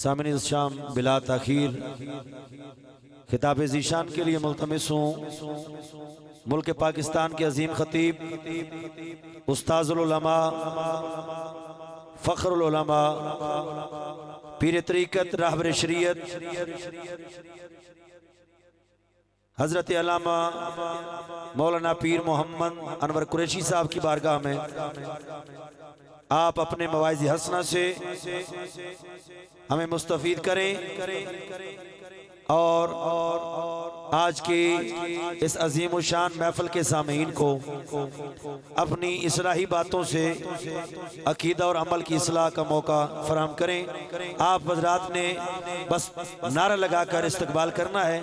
सामने शाम बिला ताखीर खिताब ज़ीशान के लिए मुल्तमिस हूँ मुल्क पाकिस्तान के अजीम खतीब उस्ताज़ुल उलमा फ़ख्रुल उलमा पीर तरीक़त रहबर शरीयत हज़रत अल्लामा मौलाना पीर मोहम्मद अनवर कुरैशी साहब की बारगाह में आप अपने मवाइज़ हसना से हमें मुस्तफ़ीद करें और आज की इस अजीम शान महफिल के सामीन को अपनी इस्लाही बातों से अकीदा और अमल की इस्लाह का मौका फराहम करें। आप हज़रात ने बस नारा लगाकर इस्तकबाल करना है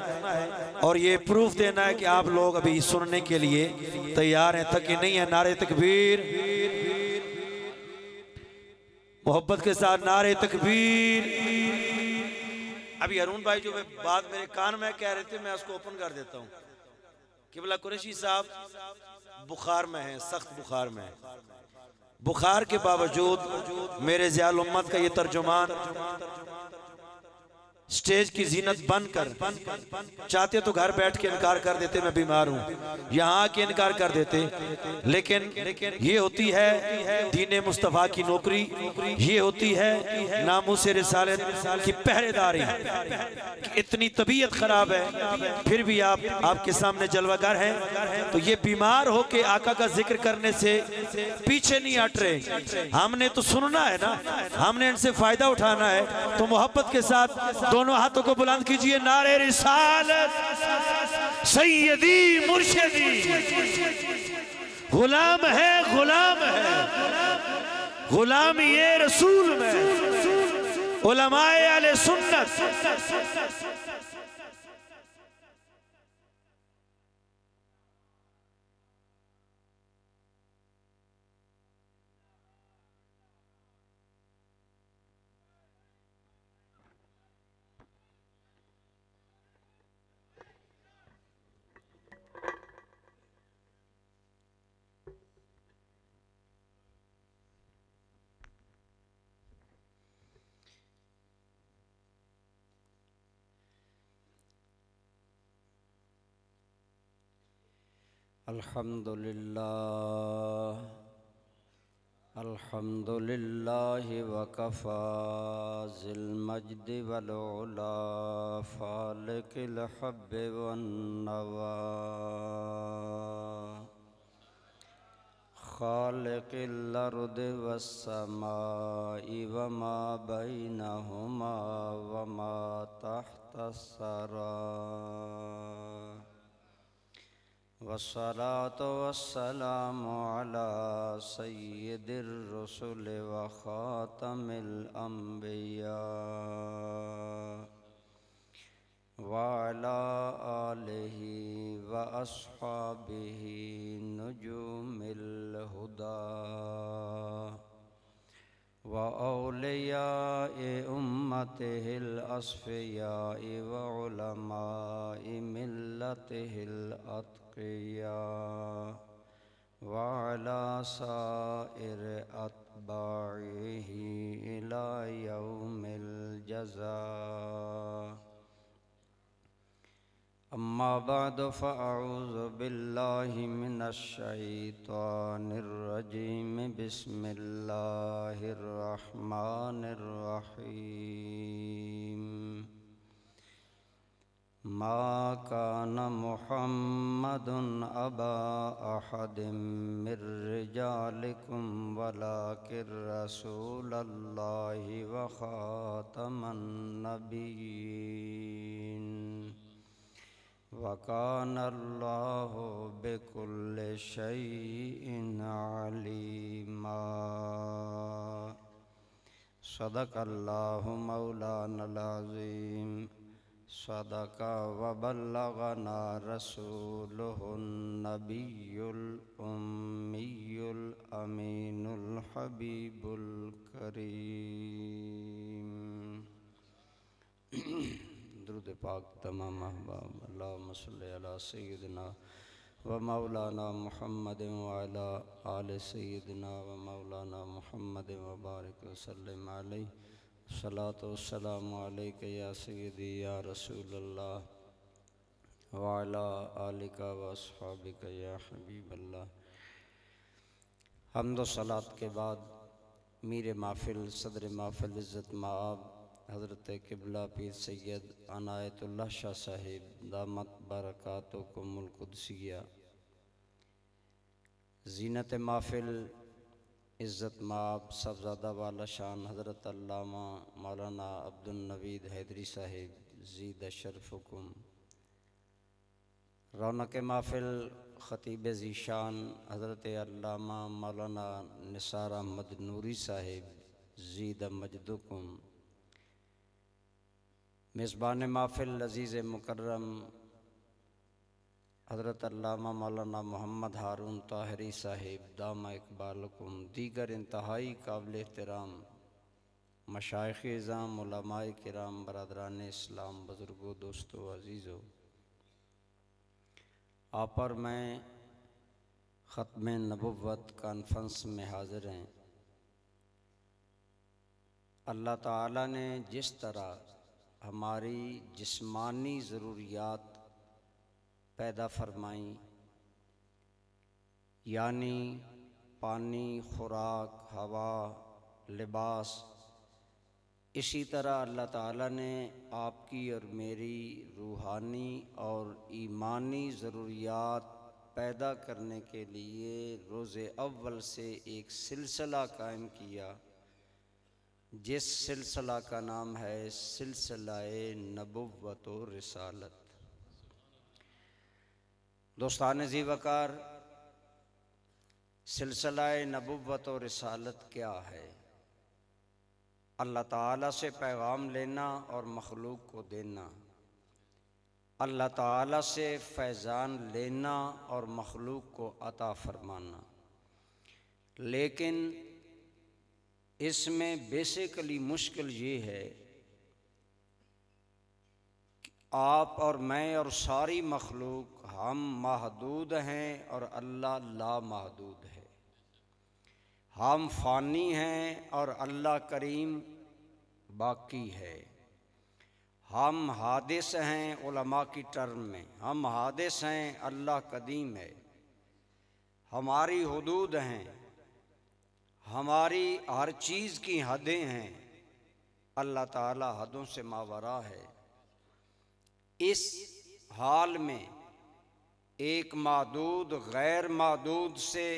और ये प्रूफ देना है कि आप लोग अभी सुनने के लिए तैयार हैं, थके नहीं हैं। नारे तकबीर, मोहब्बत के साथ नारे तकबीर। अभी अरुण भाई जो बात मेरे कान में कह रहे थे मैं उसको ओपन कर देता हूँ। किबला कुरैशी साहब बुखार में हैं, सख्त बुखार में हैं। बुखार के बावजूद मेरे ज़ियाल उम्मत का ये तर्जुमान स्टेज की जीनत बनकर चाहते तो घर बैठ के इनकार कर देते मैं बीमार हूँ, यहाँ आके इनकार कर देते, लेकिन ये होती है दीन मुस्तफ़ा की नौकरी, ये होती है नामूस रिसालत की पहरेदारी। इतनी तबीयत खराब है फिर भी आपके सामने जलवागर हैं, तो ये बीमार होके आका का जिक्र करने से पीछे नहीं हट रहे। हमने तो सुनना है ना, हमने इनसे फायदा उठाना है, तो मोहब्बत के साथ दोनों हाथों को बुलंद कीजिए। नारे रिसालत सैयदी मुर्शिदी, गुलाम है गुलाम है गुलाम ये रसूल में उलमाए अहले सुन्नत। अल्हम्दुलिल्लाह अल्हम्दुलिल्लाहि वकफ़ा ज़िल मज्दि वल उला फ़ालिक़िल हब्बि वन नवा ख़ालिक़िल अर्दि वस समाइ वमा बैनहुमा वमा तहतस सरा वस्सलातु वस्सलामु अला सय्यिदिर रुसुल व ख़ातमिल अंबिया व अला आलिहि व अस्हाबिहि नुजूमिल हुदा व औलियाए उम्मतिहिल अस्फ़ियाए व उलमाए मिल्लतिहिल अत्क़िया व अला साइर अत्बाइहि इला यौमिल जज़ा। अम्मा बाद फ़अऊज़ु बिल्लाहि मिनश शैतानिर रजीम बिस्मिल्लाहिर रहमानिर रहीम। मा कान मुहम्मदुन अबा अहदिम मिर रिजालिकुम वलाकिर रसूलल्लाहि व ख़ातमन नबिय्यीन वकानल्लाहु बिकुल्लि शैइन अलीमा। सदक़ल्लाहु मौलानल अज़ीम, सदक़ा व बल्लगना रसूलुहुन नबियुल उम्मियुल अमीनुल हबीबुल करीम। दुरूद पाक तमाम अहबाब अल्लाहुम्मा सल्लि अला सय्यिदिना व मौलाना मुहम्मद व अला आलि सय्यिदिना व मौलाना मुहम्मद व बारिक व सल्लिम अलैहि सलातो वस्सलामु अलैका या सय्यदी या रसूलल्लाह व अला आलिका व अस्हाबिका या हबीबल्लाह। हम्द व सलात के बाद मीर महफिल सदर महफिल इज़्ज़त माब हज़रत क़िबला पीर सैयद अनायतुल्लाह शाह साहिब दामत बरकातुकुमुल कुद्सिया, ज़ीनत महफिल इज़्ज़त माब सबज़ादा वाला शान हज़रत अल्लामा मौलाना अब्दुल नवीद हैदरी साहिब ज़ीद शरफ़ुकुम, रौनक महफिल ख़तीब ज़ीशान हज़रत अल्लामा मौलाना निसार अहमद नूरी साहिब ज़ीद मजदुकुम, मेज़बान महफिल अज़ीज़ मुकर्रम हज़रत अल्लामा मौलाना मोहम्मद हारून ताहिरी साहिब दामा इकबालकुम, दीगर इंतहाई काबिल एहतराम मशाइख़ इज़ाम उलमाए किराम बरदरान इस्लाम बुज़ुर्गों दोस्तों अज़ीज़ों, आप और मैं ख़त्म नबुव्वत कॉन्फ्रेंस में हाज़िर हैं। अल्लाह ताला ने जिस तरह हमारी जिस्मानी ज़रूरियात पैदा फरमाई, यानी पानी, खुराक, हवा, लिबास, इसी तरह अल्लाह ताला ने आपकी और मेरी रूहानी और ईमानी ज़रूरियात पैदा करने के लिए रोज़े अव्वल से एक सिलसिला कायम किया, जिस सिलसिला का नाम है सिलसिला-ए नबुव्वत व रिसालत। दोस्तान ज़ी वक़ार, सिलसिला-ए नबुव्वत व रिसालत क्या है? अल्लाह ताला से पैगाम लेना और मखलूक को देना, अल्लाह ताला से फैज़ान लेना और मखलूक को अता फरमाना। लेकिन इसमें बेसिकली मुश्किल ये है कि आप और मैं और सारी मखलूक हम महदूद हैं और अल्लाह लामहदूद है। हम फ़ानी हैं और अल्लाह करीम बाकी है। हम हादिस हैं उलमा की टर्म में, हम हादिस हैं, अल्लाह कदीम है। हमारी हुदूद हैं, हमारी हर चीज़ की हदें हैं, अल्लाह ताला हदों से मावरा है। इस हाल में एक मादूद गैर मादूद से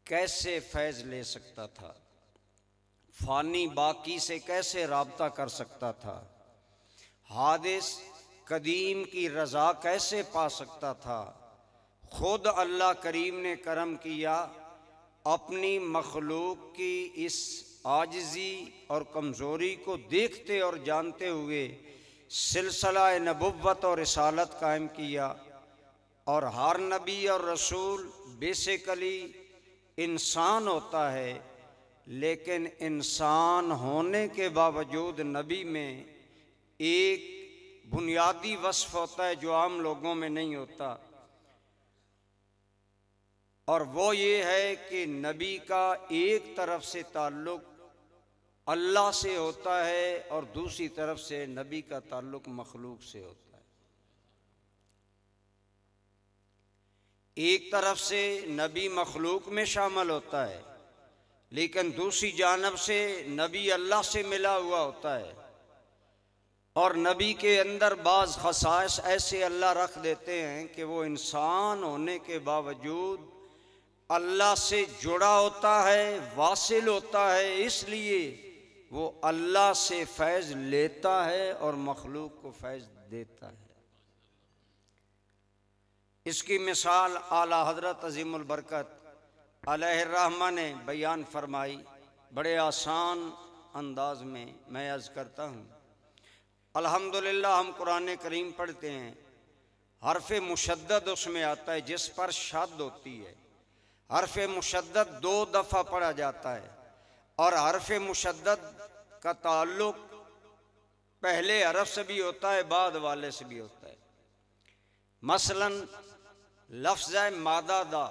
कैसे फैज़ ले सकता था, फ़ानी बाकी से कैसे राब्ता कर सकता था, हादिस कदीम की रज़ा कैसे पा सकता था। खुद अल्लाह करीम ने करम किया, अपनी मखलूक की इस आजिज़ी और कमज़ोरी को देखते और जानते हुए सिलसिला नबुव्वत और रिसालत कायम किया। और हर नबी और रसूल बेसिकली इंसान होता है, लेकिन इंसान होने के बावजूद नबी में एक बुनियादी वस्फ़ होता है जो आम लोगों में नहीं होता, और वो ये है कि नबी का एक तरफ से ताल्लुक़ अल्लाह से होता है और दूसरी तरफ से नबी का ताल्लुक़ मखलूक से होता है। एक तरफ से नबी मखलूक में शामिल होता है, लेकिन दूसरी जानब से नबी अल्लाह से मिला हुआ होता है। और नबी के अंदर बाज़ ख़साइस ऐसे अल्लाह रख देते हैं कि वो इंसान होने के बावजूद अल्लाह से जुड़ा होता है, वासिल होता है, इसलिए वो अल्लाह से फैज़ लेता है और मखलूक को फैज़ देता है। इसकी मिसाल आला हज़रत अज़ीमुल बरकत अलैहिर्रहमा ने बयान फरमाई बड़े आसान अंदाज में। मैं अर्ज़ करता हूँ, अल्हम्दुलिल्लाह हम कुरान करीम पढ़ते हैं, हर्फ़ मुशद्दद उसमें आता है जिस पर शद होती है। हर्फ़ मुशद्दद 2 दफ़ा पढ़ा जाता है और हर्फ़ मुशद्दद का ताल्लुक़ पहले हरफ से भी होता है, बाद वाले से भी होता है। मसलन लफ्ज़ मादा दा,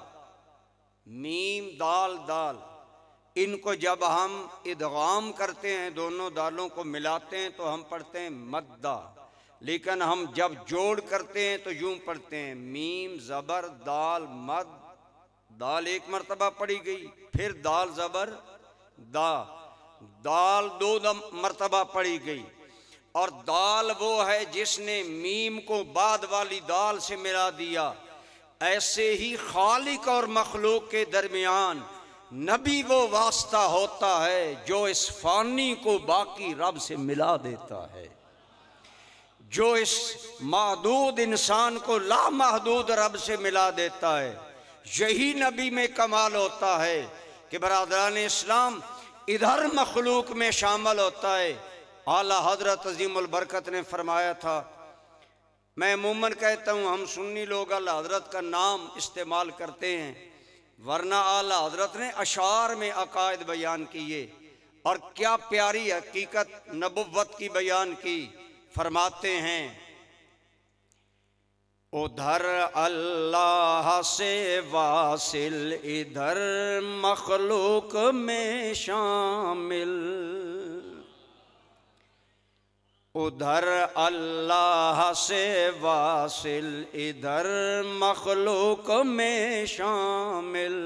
मीम दाल दाल, इनको जब हम इदगाम करते हैं, दोनों दालों को मिलाते हैं, तो हम पढ़ते हैं मद्दा, लेकिन हम जब जोड़ करते हैं तो यूं पढ़ते हैं मीम ज़बर दाल मद। दाल एक मरतबा पढ़ी गई, फिर दाल ज़बर दा, दाल दो मरतबा पढ़ी गई। और दाल वो है जिसने मीम को बाद वाली दाल से मिला दिया। ऐसे ही खालिक और मखलूक के दरमियान नबी वो वास्ता होता है जो इस फानी को बाकी रब से मिला देता है, जो इस महदूद इंसान को लामहदूद रब से मिला देता है। यही नबी में कमाल होता है कि बरादरान इस्लाम इधर मखलूक में शामिल होता है। आला हजरत अजीमुल बरकत ने फरमाया था, मैं अमूमन कहता हूँ हम सुन्नी लोग आला हजरत का नाम इस्तेमाल करते हैं, वरना आला हजरत ने अशार में अकायद बयान किए और क्या प्यारी हकीकत नबुव्वत की बयान की। फरमाते हैं उधर अल्लाह से वासिल, इधर मखलूक में शामिल। उधर अल्लाह से वासिल, इधर मखलूक में शामिल।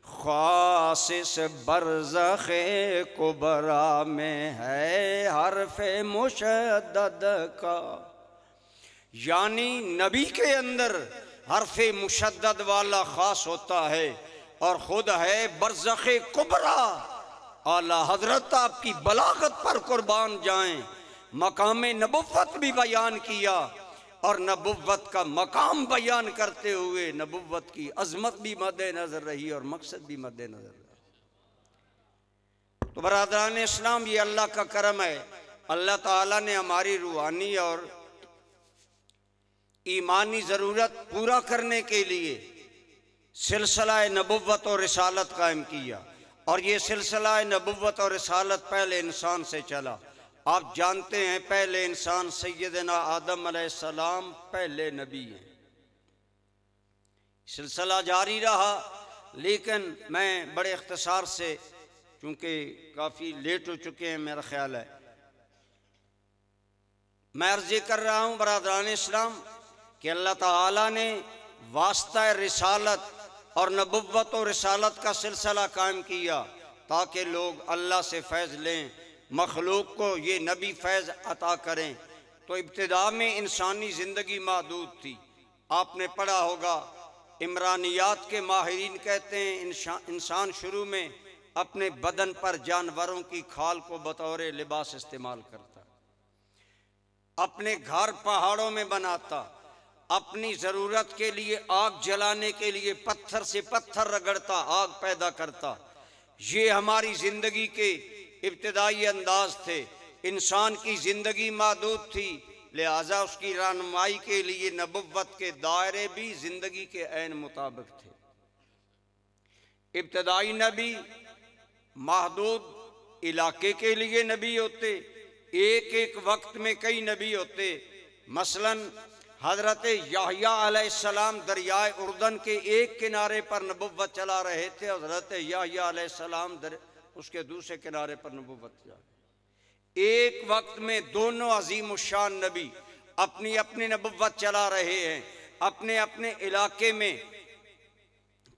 ख़ासिस बरज़ख़े कुबरा में है हर्फ़े मुशद्दद का, यानी नबी के अंदर हर्फ़े मुशद्दद वाला ख़ास होता है और ख़ुद है बरज़ख़े कुबरा। आला हज़रत आपकी बलागत पर कुर्बान जाएं। मकाम नबुव्वत भी बयान किया और नबुव्वत का मकाम बयान करते हुए नबुव्वत की अजमत भी मद्दे नजर रही और मकसद भी मद्दे नजर रहा। तो बरादरान इस्लाम, ये अल्लाह का करम है। अल्लाह ताला ने हमारी रूहानी और ईमानी ज़रूरत पूरा करने के लिए सिलसिला नबुव्वत और रिसालत कायम किया। और ये सिलसिला नबुव्वत और रिसालत पहले इंसान से चला। आप जानते हैं पहले इंसान सैयदना आदम अलैहिस्सलाम पहले नबी हैं। सिलसिला जारी रहा, लेकिन मैं बड़े इख्तिसार से, चूँकि काफ़ी लेट हो चुके हैं मेरा ख्याल है, मैं अर्ज़ कर रहा हूँ बरादरान इस्लाम कि अल्लाह ताला ने वास्ता रिसालत और नबुव्वत और रिसालत का सिलसिला कायम किया ताकि लोग अल्लाह से फैज़ लें, मखलूक को ये नबी फैज़ अता करें। तो इब्तिदा में इंसानी ज़िंदगी महदूद थी। आपने पढ़ा होगा, इमरानियात के माहिरीन कहते हैं इंसान शुरू में अपने बदन पर जानवरों की खाल को बतौर लिबास इस्तेमाल करता, अपने घर पहाड़ों में बनाता, अपनी ज़रूरत के लिए आग जलाने के लिए पत्थर से पत्थर रगड़ता, आग पैदा करता। ये हमारी ज़िंदगी के इब्तिदाई अंदाज थे। इंसान की ज़िंदगी महदूद थी, लिहाजा उसकी रहनुमाई के लिए नबुव्वत के दायरे भी ज़िंदगी के ऐन मुताबिक थे। इब्तिदाई नबी महदूद इलाके के लिए नबी होते, एक एक वक्त में कई नबी होते। मसलन हज़रत याहया अलैहिस्सलाम दरियाए उर्दन के एक किनारे पर नबुव्वत चला रहे थे, हज़रत याहया अलैहिस्सलाम उसके दूसरे किनारे पर नबुव्वत चला। एक वक्त में दोनों अजीम शान नबी अपनी अपनी नबुव्वत चला रहे हैं, अपने अपने इलाके में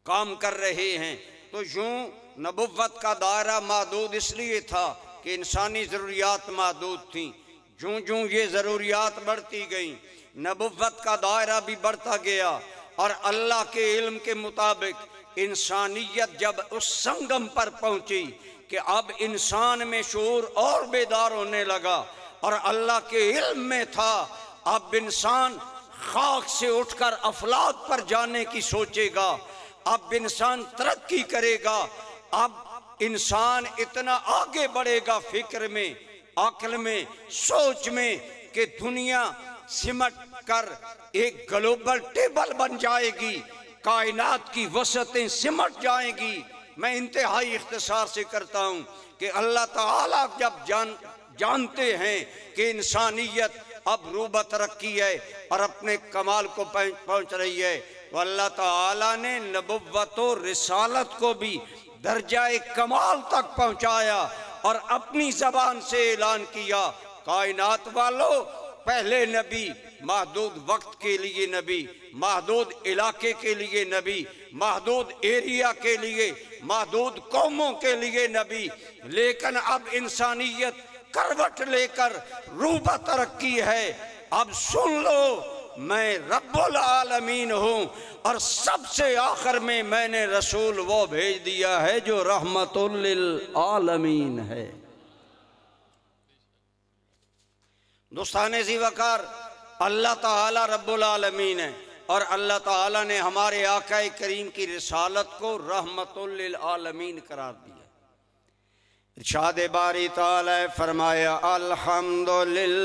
काम कर रहे हैं। तो यूं नबुव्वत का दायरा महदूद इसलिए था कि इंसानी ज़रूरियात महदूद थीं। जूं जूं ये ज़रूरियात बढ़ती गईं, नबुव्वत का दायरा भी बढ़ता गया और अल्लाह के इल्म के मुताबिक इंसानियत जब उस संगम पर पहुंची कि अब इंसान में शऊर और बेदार होने लगा और अल्लाह के इल्म में था अब इंसान खाक से उठकर अफलाक पर जाने की सोचेगा, अब इंसान तरक्की करेगा, अब इंसान इतना आगे बढ़ेगा फिक्र में, अक्ल में, सोच में कि दुनिया सिमट कर एक ग्लोबल टेबल बन जाएगी, कायनात की वसतें सिमट जाएंगी। मैं इंतहाई इख्तिसार से करता हूँ कि अल्लाह ताला जब जानते हैं कि इंसानियत अब रूबा तरक्की है और अपने कमाल को पहुँच रही है, तो अल्लाह ताला ने नबुव्वत और रिसालत को भी दर्जा कमाल तक पहुंचाया और अपनी ज़बान से ऐलान किया, कायनात वालों, पहले नबी महदूद वक्त के लिए नबी, महदूद इलाके के लिए नबी, महदूद एरिया के लिए, महदूद कौमों के लिए नबी, लेकिन अब इंसानियत करवट लेकर रूबा तरक्की है। अब सुन लो, मैं रब्बुल आलमीन हूँ और सबसे आखिर में मैंने रसूल वो भेज दिया है जो रहमतुल लिल आलमीन है। दोस्ताने ज़ी वक़ार, अल्लाह ताला रब्बुल आलमीन है और अल्लाह ताला ने हमारे आका करीम की रिसालत को रहमतुल लिल आलमीन करार दिया। इरशाद बारी ताला फरमाया, अल्हम्दुलिल्लाहि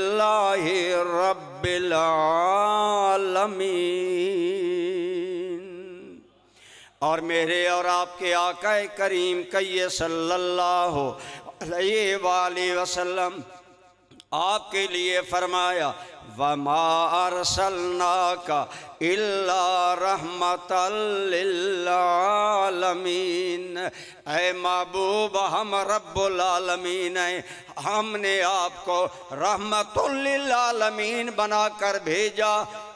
रब्बिल आलमीन। और मेरे और आपके आका करीम कई सल्लल्लाहु अलैहि वसल्लम आपके लिए फरमाया, वमा अरसलनाका इल्ला रहमतल लिल आलमीन। ऐ महबूब, हम रब्बुल आलमीन हैं, हमने आपको रहमतुल लिल आलमीन बनाकर भेजा।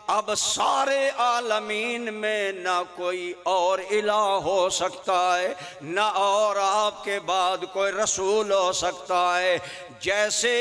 अब सारे आलमीन में ना कोई और इलाह हो सकता है, ना और आपके बाद कोई रसूल हो सकता है। जैसे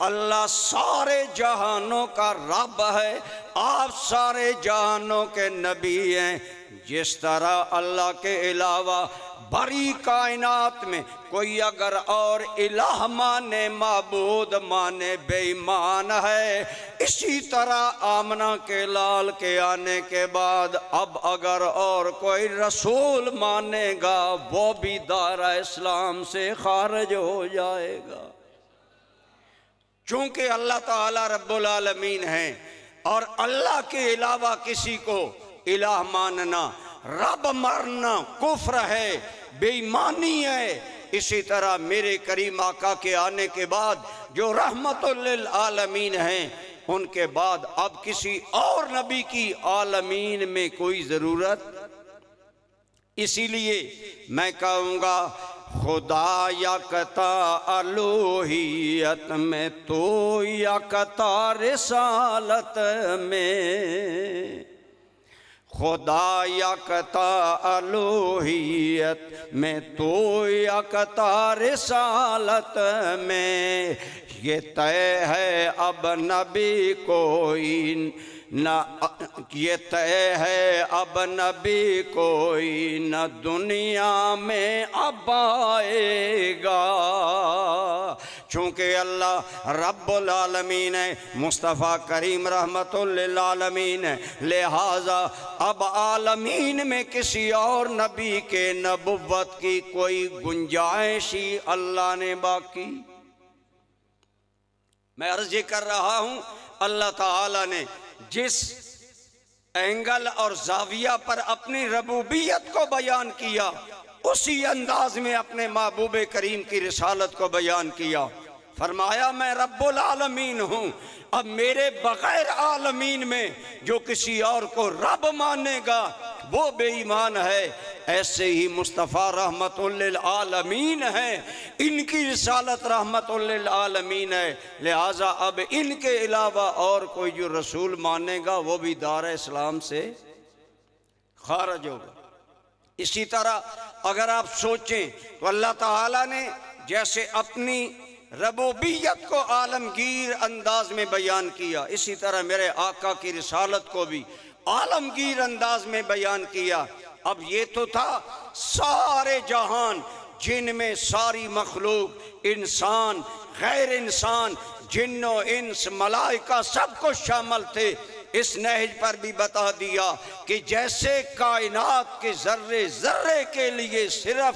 अल्लाह सारे जहानों का रब है, आप सारे जहानों के नबी हैं, जिस तरह अल्लाह के अलावा बड़ी कायनात में कोई अगर और इलाह माने, माबूद माने, बेईमान है, इसी तरह आमना के लाल के आने के बाद अब अगर और कोई रसूल मानेगा वो भी दायरा इस्लाम से खारिज हो जाएगा। चूंकि अल्लाह ताला रब्बुल आलमीन है और अल्लाह के अलावा किसी को इलाह मानना, रब मानना कुफ्र है, बेईमानी है। इसी तरह मेरे करीम आका के आने के बाद जो रहमतुल लिल आलमीन हैं, उनके बाद अब किसी और नबी की आलमीन में कोई ज़रूरत। इसीलिए मैं कहूँगा, खुदा यकता अलूहियत में तो यकता रिसालत में, खुदा यकता अलूहियत में तो यकता रिसालत में। ये तय है अब नबी कोई न, ये तय है अब नबी कोई न दुनिया में अब आएगा। चूँकि अल्लाह रब्बुल आलमीन है, मुस्तफ़ा करीम रहमतुल लिल आलमीन है, लिहाजा अब आलमीन में किसी और नबी के नबुव्वत की कोई गुंजाइश ही अल्लाह ने बाकी। मैं अर्ज़ कर रहा हूँ, अल्लाह ताला ने जिस एंगल और जाविया पर अपनी रबूबियत को बयान किया, उसी अंदाज में अपने महबूब करीम की रिसालत को बयान किया। फरमाया, मैं रब्बुल आलमीन हूँ, अब मेरे बगैर आलमीन में जो किसी और को रब मानेगा वो बेईमान है। ऐसे ही मुस्तफ़ा रहमतुल लिल आलमीन है, इनकी रिसालत रहमतुल लिल आलमीन है, लिहाजा अब इनके अलावा और कोई जो रसूल मानेगा वो भी दार इस्लाम से खारिज होगा। इसी तरह अगर आप सोचें तो अल्लाह ताला ने जैसे अपनी रबूबियत को आलमगीर अंदाज में बयान किया, इसी तरह मेरे आका की रिसालत को भी आलमगीर अंदाज में बयान किया। अब ये तो था सारे जहान, जिनमें सारी मखलूक, इंसान, गैर इंसान, जिन्नो इंस, मलाइका सब कुछ शामिल थे। इस नहज पर भी बता दिया कि जैसे कायनात के जर्रे जर्रे के लिए सिर्फ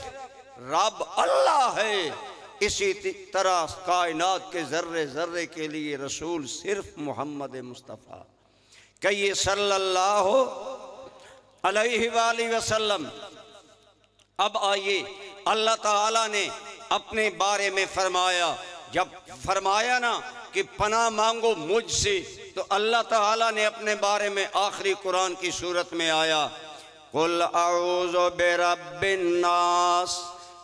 रब अल्लाह है, इसी तरह कायनात के जर्रे जर्रे के लिए रसूल सिर्फ मोहम्मद मुस्तफ़ा कहिए सल्लल्लाहु अलैहि वसल्लम। अब आइए, अल्लाह ताला ने अपने बारे में फरमाया, जब फरमाया ना कि पनाह मांगो मुझसे, तो अल्लाह ताला ने अपने बारे में आखिरी कुरान की सूरत में आया, कुल अऊज़ु बिरब्बिन नास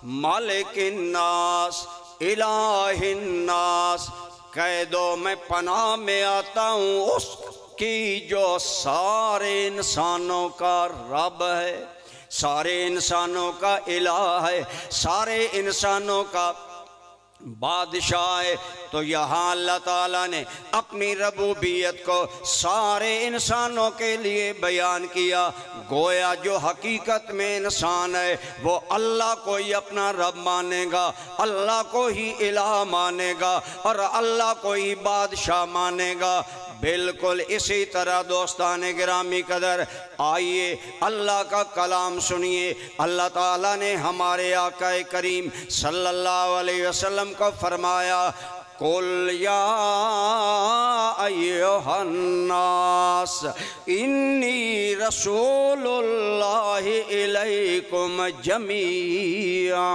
मालिकिन्नास इलाहिन्नास, कह दो मैं पनाह में आता हूँ उसकी जो सारे इंसानों का रब है, सारे इंसानों का इलाह है, सारे इंसानों का बादशाह है। तो यहाँ अल्लाह ताला ने अपनी रबूबियत को सारे इंसानों के लिए बयान किया। गोया जो हकीकत में इंसान है वो अल्लाह को ही अपना रब मानेगा, अल्लाह को ही इलाह मानेगा और अल्लाह को ही बादशाह मानेगा। बिल्कुल इसी तरह दोस्ताने गिरामी कदर, आइए अल्लाह का कलाम सुनिए। अल्लाह ताला ने हमारे आकाए करीम सल्लल्लाहु अलैहि वसल्लम को फरमाया, कुल या अय्युहन्नास इन्नी रसूलुल्लाहि इलैकुम जमीआ।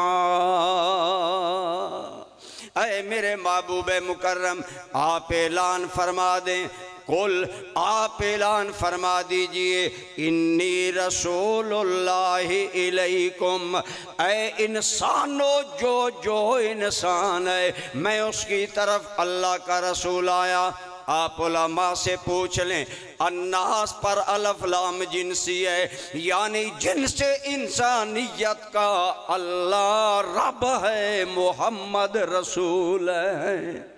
ऐ मेरे महबूब मुकर्रम, आप ऐलान फरमा दें, कुल आप ऐलान फरमा दीजिए, इन्नी रसूलुल्लाहि इलैकुम, ऐ इंसानो जो इंसान है मैं उसकी तरफ अल्लाह का रसूल आया। आप उलमा से पूछ लें, अन्नास पर अलफ लाम जिनसी है, यानी जिनसे इंसानियत का अल्लाह रब है, मोहम्मद रसूल है।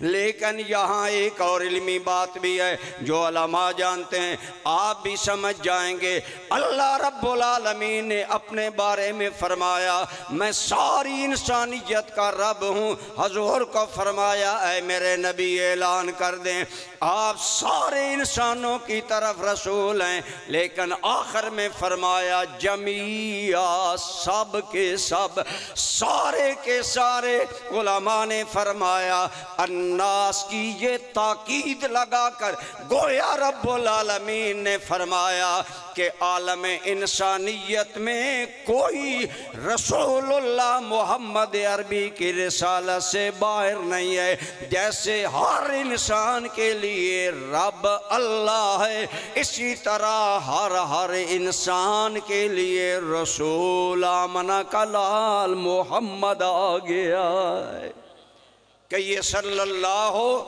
लेकिन यहाँ एक और इल्मी बात भी है जो उलमा जानते हैं, आप भी समझ जाएंगे। अल्लाह रब्बुल आलमीन ने अपने बारे में फरमाया, मैं सारी इंसानियत का रब हूँ। हजूर को फरमाया, ऐ मेरे नबी ऐलान कर दें आप सारे इंसानों की तरफ रसूल हैं। लेकिन आखिर में फरमाया जमीया, सब के सब, सारे के सारे। उलमा ने फरमाया अन्नास की ये ताकीद लगाकर गोया रब्बुल आलमीन ने फरमाया कि आलम इंसानियत में कोई रसूलुल्लाह मोहम्मद अरबी की रिसालत से बाहर नहीं है। जैसे हर इंसान के लिए रब अल्लाह है, इसी तरह हर इंसान के लिए रसूल आमना का लाल मोहम्मद आ गया है। कि ये सल्लल्लाहु,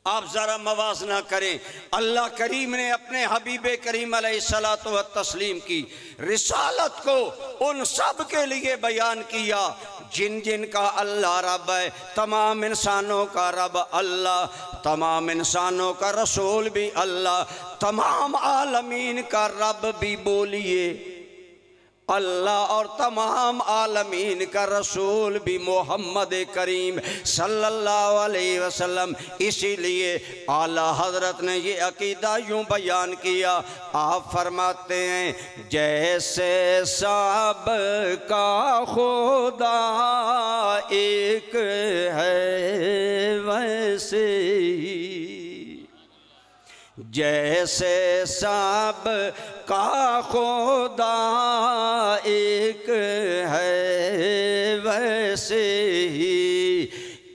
आप ज़रा मवाज़ना करें, अल्लाह करीम ने अपने हबीब करीम अलैहिस्सलातु व तस्लीम की रिसालत को उन सब के लिए बयान किया जिन जिन का अल्लाह रब है। तमाम इंसानों का रब अल्लाह, तमाम इंसानों का रसूल भी अल्लाह, तमाम आलमीन का रब भी बोलिए अल्लाह, और तमाम आलमीन का रसूल भी मोहम्मद करीम सल्लल्लाहु अलैहि वसल्लम। इसीलिए आला हजरत ने ये अकीदा यूँ बयान किया, आप फरमाते हैं जैसे सब का खुदा एक है वैसे ही, जैसे सब का खुदा एक है वैसे ही,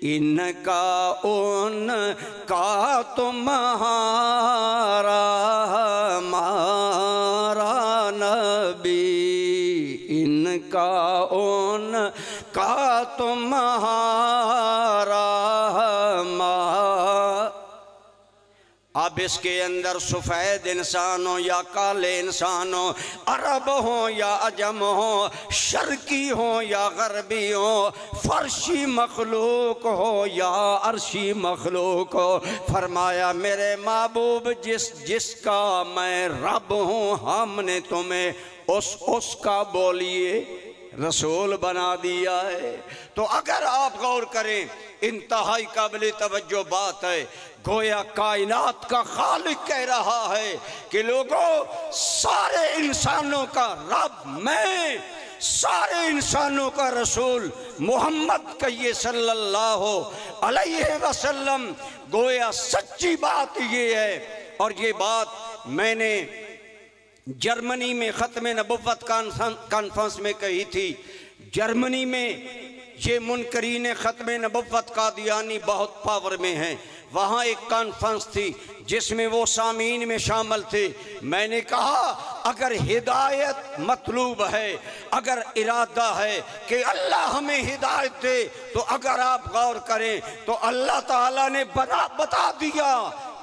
इनका उनका तुम्हारा हमारा नबी, इनका उनका तुम्हारा हमारा। अब इसके अंदर सफ़ेद इंसान हो या काले इंसान हो, अरब हो या अजम हो, शर्की हो या गरबी हो, फर्शी मखलूक हो या अर्शी मखलूक हो, फरमाया मेरे महबूब जिसका मैं रब हूँ, हमने तुम्हें उसका बोलिए रसूल बना दिया है। तो अगर आप गौर करें, इंतहाई काबिल तवज्जो बात है। गोया कायनात का खालिक कह रहा है कि लोगों, सारे इंसानों का रब मैं, सारे इंसानों का रसूल मोहम्मद कहिए सल्लल्लाहु अलैहि वसल्लम। गोया सच्ची बात ये है, और ये बात मैंने जर्मनी में ख़त्म नबुव्वत कॉन्फ्रेंस में कही थी। जर्मनी में ये मुनकरीन ख़त्म नबुव्वत कादियानी बहुत पावर में हैं। वहाँ एक कॉन्फ्रेंस थी जिसमें वो सामीन में शामिल थे। मैंने कहा अगर हिदायत मतलूब है, अगर इरादा है कि अल्लाह हमें हिदायत दे, तो अगर आप गौर करें तो अल्लाह ताला ने बता दिया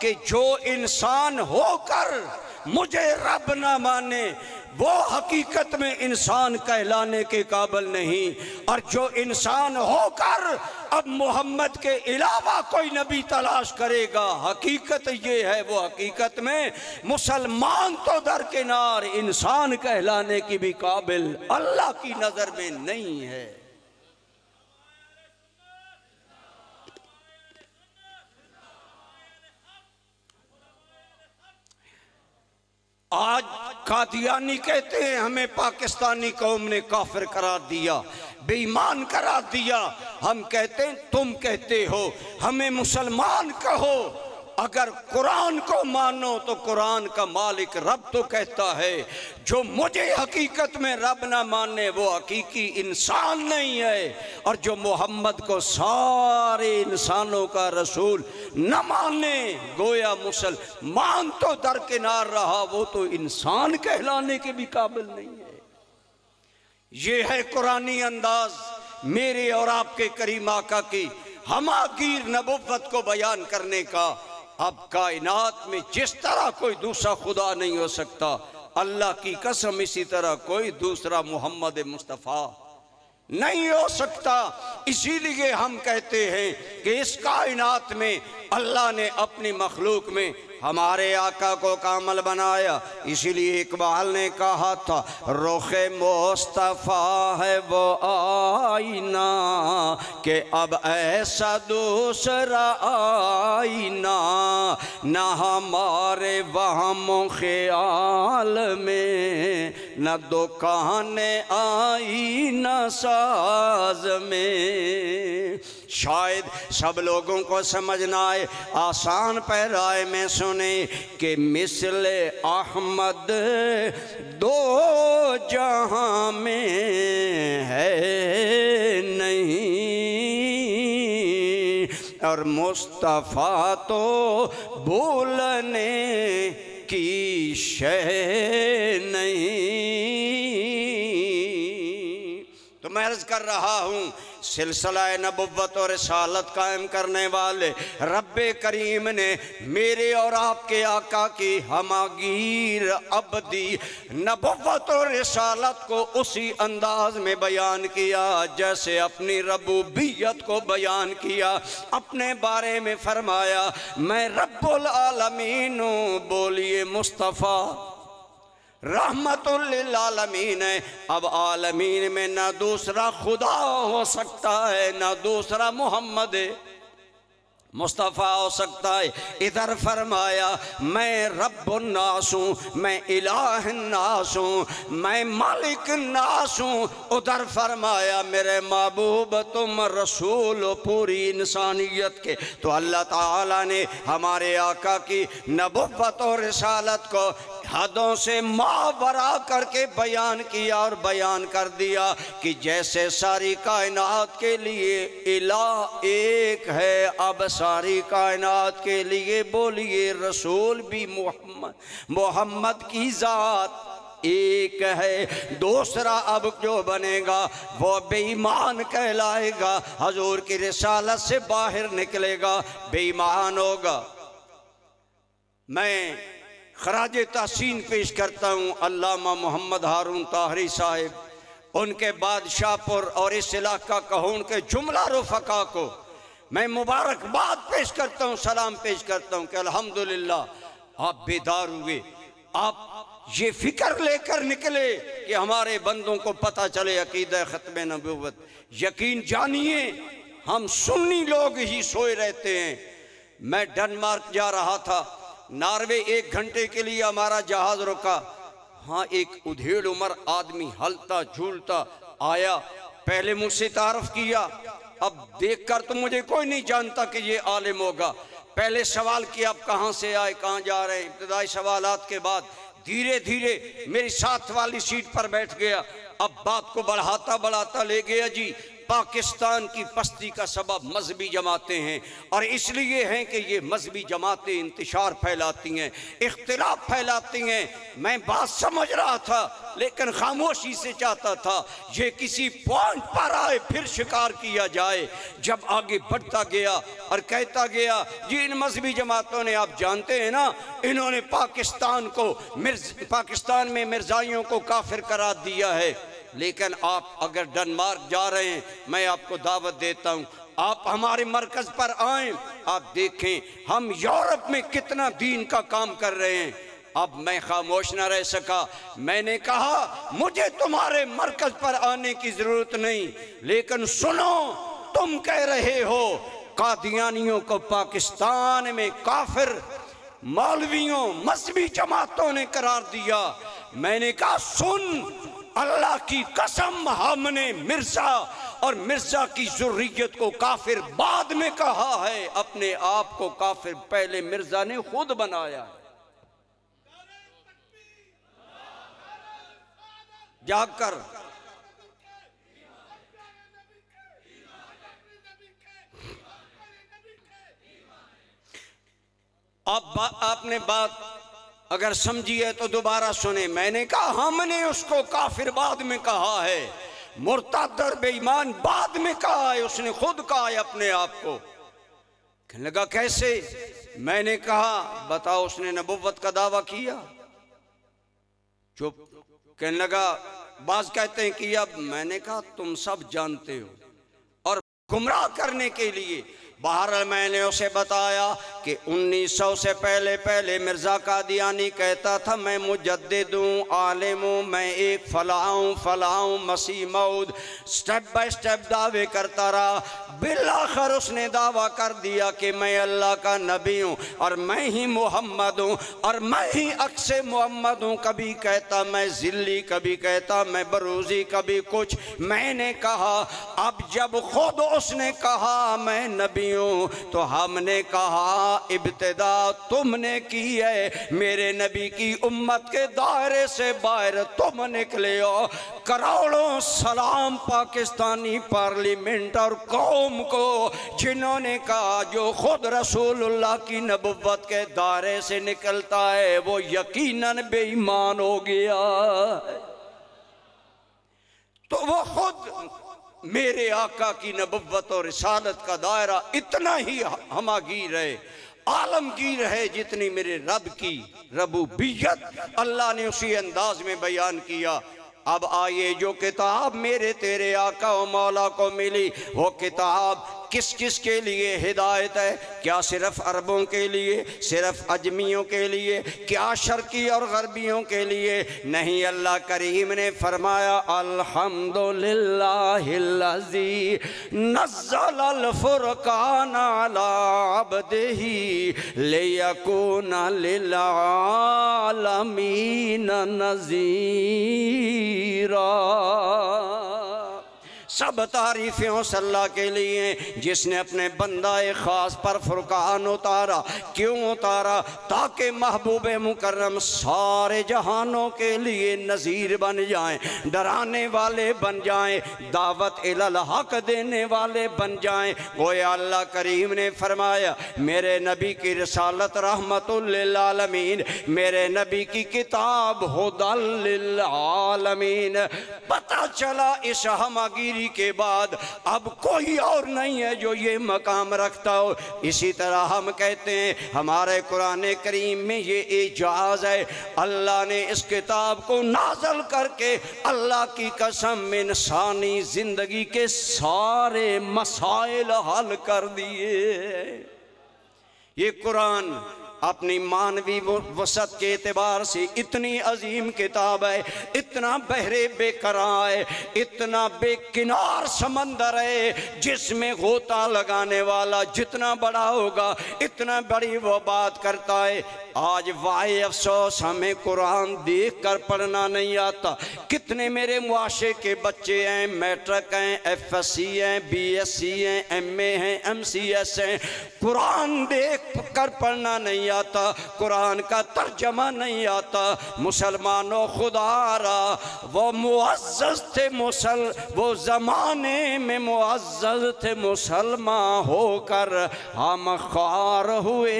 कि जो इंसान होकर मुझे रब ना माने वो हकीकत में इंसान कहलाने के काबिल नहीं, और जो इंसान होकर अब मोहम्मद के अलावा कोई नबी तलाश करेगा, हकीकत ये है वो हकीकत में मुसलमान तो दरकिनार इंसान कहलाने की भी काबिल अल्लाह की नज़र में नहीं है। आज कादियानी कहते हैं हमें पाकिस्तानी कौम ने काफिर करार दिया, बेईमान करार दिया। हम कहते हैं तुम कहते हो हमें मुसलमान कहो। अगर कुरान को मानो तो कुरान का मालिक रब तो कहता है जो मुझे हकीकत में रब ना माने वो हकीकी इंसान नहीं है, और जो मोहम्मद को सारे इंसानों का रसूल न माने गोया मुसलमान तो दरकिनार रहा, वो तो इंसान कहलाने के भी काबिल नहीं है। ये है कुरानी अंदाज मेरे और आपके करीम आका की हमागीर नबुव्वत को बयान करने का। अब कायनात में जिस तरह कोई दूसरा खुदा नहीं हो सकता, अल्लाह की कसम इसी तरह कोई दूसरा मोहम्मद मुस्तफ़ा नहीं हो सकता। इसीलिए हम कहते हैं कि इस कायनात में अल्लाह ने अपनी मखलूक में हमारे आका को कामल बनाया। इसीलिए इकबाल ने कहा था रुखे मुस्तफ़ा है वो आईना कि अब ऐसा दूसरा आईना न हमारे वहम ख्याल में, न दुकाने आई न साज में। शायद सब लोगों को समझना है, आसान पैराए में सुने कि मिसले अहमद दो जहां में है नहीं, और मुस्तफ़ा तो भूलने की शय नहीं। तो मैं अर्ज़ कर रहा हूँ सिलसिला नबुव्वत और रिसालत कायम करने वाले रब्बे करीम ने मेरे और आपके आका की हमागीर अबदी नबुव्वत और रिसालत को उसी अंदाज में बयान किया जैसे अपनी रबूबियत को बयान किया। अपने बारे में फरमाया मैं रब्बुल आलमीन हूँ, बोलिए मुस्तफ़ा रहमतुल लिल आलमीन है। अब आलमीन में ना दूसरा खुदा हो सकता है, ना दूसरा मोहम्मद मुस्तफ़ा हो सकता है। इधर फरमाया मैं रब्बुन नास हूँ, मैं इलाहुन नास हूँ, मैं मालिक नास हूँ। उधर फरमाया मेरे महबूब तुम रसूल हो पूरी इंसानियत के। तो अल्लाह ताला ने हमारे आका की नबुव्वत और रिसालत को हदों से मावरा करके बयान किया और बयान कर दिया कि जैसे सारी कायनात के लिए इलाह एक है, अब सारी कायनात के लिए बोलिए रसूल भी मोहम्मद की ज़ात एक है। दूसरा अब जो बनेगा वो बेईमान कहलाएगा, हजूर की रिसालत से बाहर निकलेगा, बेईमान होगा। मैं खराज तहसीन पेश करता हूँ अल्लामा मोहम्मद हारून ताहरी साहिब, उनके बाद शाहपुर और इस इलाका कहूँ उनके जुमला रुफ़का को मैं मुबारकबाद पेश करता हूँ, सलाम पेश करता हूँ कि अल्हम्दुलिल्लाह आप बेदार हुए, आप ये फिक्र लेकर निकले कि हमारे बंदों को पता चले अकीदा ख़त्म नबुव्वत। यकीन जानिए हम सुन्नी लोग ही सोए रहते हैं। मैं डेनमार्क जा रहा था, नॉर्वे 1 घंटे के लिए हमारा जहाज रुका। हाँ, एक उधेड़ उम्र आदमी हलता झूलता आया, पहले मुझसे तारफ किया। अब देखकर तो मुझे कोई नहीं जानता कि ये आलिम होगा। पहले सवाल किया आप कहाँ से आए, कहाँ जा रहे हैं। इब्तिदाई सवालात के बाद धीरे धीरे मेरी साथ वाली सीट पर बैठ गया। अब बात को बढ़ाता बढ़ाता ले गया जी पाकिस्तान की पस्ती का सबब मजहबी जमातें हैं, और इसलिए हैं कि ये मजहबी जमातें इंतशार फैलाती हैं, इख्तिलाफ फैलाती हैं। मैं बात समझ रहा था लेकिन खामोशी से चाहता था ये किसी पॉइंट पर आए फिर शिकार किया जाए। जब आगे बढ़ता गया और कहता गया जी इन मजहबी जमातों ने, आप जानते हैं ना, इन्होंने पाकिस्तान में मिर्जाइयों को काफिर करार दिया है। लेकिन आप अगर डेनमार्क जा रहे हैं, मैं आपको दावत देता हूं, आप हमारे मरकज पर आएं, आप देखें हम यूरोप में कितना दीन का काम कर रहे हैं। अब मैं खामोश ना रह सका, मैंने कहा मुझे तुम्हारे मरकज पर आने की जरूरत नहीं, लेकिन सुनो, तुम कह रहे हो कादियानियों को पाकिस्तान में काफिर मौलवियों मजहबी जमातों ने करार दिया। मैंने कहा सुन, अल्लाह की कसम, हमने मिर्जा और मिर्जा की जुर्रियत को काफिर बाद में कहा है, अपने आप को काफिर पहले मिर्जा ने खुद बनाया है। जाकर आपने बात अगर समझी है तो दोबारा सुने। मैंने कहा हमने उसको काफिर बाद में कहा है, मुर्तद और बेईमान बाद में कहा है, उसने खुद कहा है अपने आप को। कहने लगा कैसे? मैंने कहा बताओ, उसने नबुव्वत का दावा किया? चुप। कहने लगा बाज कहते हैं कि अब। मैंने कहा तुम सब जानते हो, और गुमराह करने के लिए बहरहाल मैंने उसे बताया कि 1900 से पहले मिर्ज़ा कादियानी कहता था मैं मुजद्दिद हूँ, आलिम हूँ, मैं एक फलाऊँ मसीह मऊद, स्टेप बाय स्टेप दावे करता रहा। बिलाखिर उसने दावा कर दिया कि मैं अल्लाह का नबी हूँ और मैं ही मोहम्मद हूँ और मैं ही अक्से मोहम्मद हूँ। कभी कहता मैं जिल्ली, कभी कहता मैं बरूजी, कभी कुछ। मैंने कहा अब जब खुद उसने कहा मैं नबी तो हमने कहा इब्तिदा तुमने की है, मेरे नबी की उम्मत के दायरे से बाहर तुम निकले हो। करोड़ों सलाम पाकिस्तानी पार्लियामेंट और कौम को जिन्होंने कहा जो खुद रसूलुल्लाह की नबुव्वत के दायरे से निकलता है वो यकीनन बेईमान हो गया। तो वो खुद मेरे आका की नबुव्वत और रिसालत का दायरा इतना ही हमागीर है, आलमगीर है जितनी मेरे रब की रबूबियत। अल्लाह ने उसी अंदाज में बयान किया। अब आइए, जो किताब मेरे तेरे आका और मौला को मिली वो किताब किस किस के लिए हिदायत है? क्या सिर्फ अरबों के लिए, सिर्फ अजमियों के लिए, क्या शर्की और गरबियों के लिए? नहीं, अल्लाह करीम ने फरमाया अल्हम्दुलिल्लाहिल्लज़ी नज़्ज़लल फुरक़ान अला अब्दिही लियकूना लिल आलमीन नज़ीरा। सब तारीफ़ें उस अल्लाह के लिए जिसने अपने बंदा ख़ास पर फुरकान उतारा। क्यों उतारा? ताकि महबूब मुकर्रम सारे जहानों के लिए नज़ीर बन जाएं, डराने वाले बन जाएं, दावत इलल हक देने वाले बन जाएं। गोया अल्लाह करीम ने फरमाया मेरे नबी की रिसालत रहमतुल लिल आलमीन, मेरे नबी की किताब हुदल लिल आलमीन। पता चला इस हमागिरी के बाद अब कोई और नहीं है जो ये मकाम रखता हो। इसी तरह हम कहते हैं हमारे कुरान करीम में ये एजाज है, अल्लाह ने इस किताब को नाज़ल करके अल्लाह की कसम इंसानी जिंदगी के सारे मसाइल हल कर दिए। ये कुरान अपनी मानवी वसत के एतबार से इतनी अजीम किताब है, इतना बहरे बेकरार है, इतना बेकिनार समंदर है जिसमें गोता लगाने वाला जितना बड़ा होगा इतना बड़ी वो बात करता है। आज वाहे अफसोस हमें कुरान देख कर पढ़ना नहीं आता। कितने मेरे मुआशरे के बच्चे हैं, मैट्रिक हैं, FSC हैं, BSc हैं, MA हैं, MCS हैं, कुरान देख कर पढ़ना नहीं नहीं आता, कुरान का तर्जमा नहीं आता। मुसलमानों खुदारा वो मुअज़्ज़ज़ थे, वो ज़माने में मुअज़्ज़ज़ थे, मुसलमान होकर हम ख़ार हुए।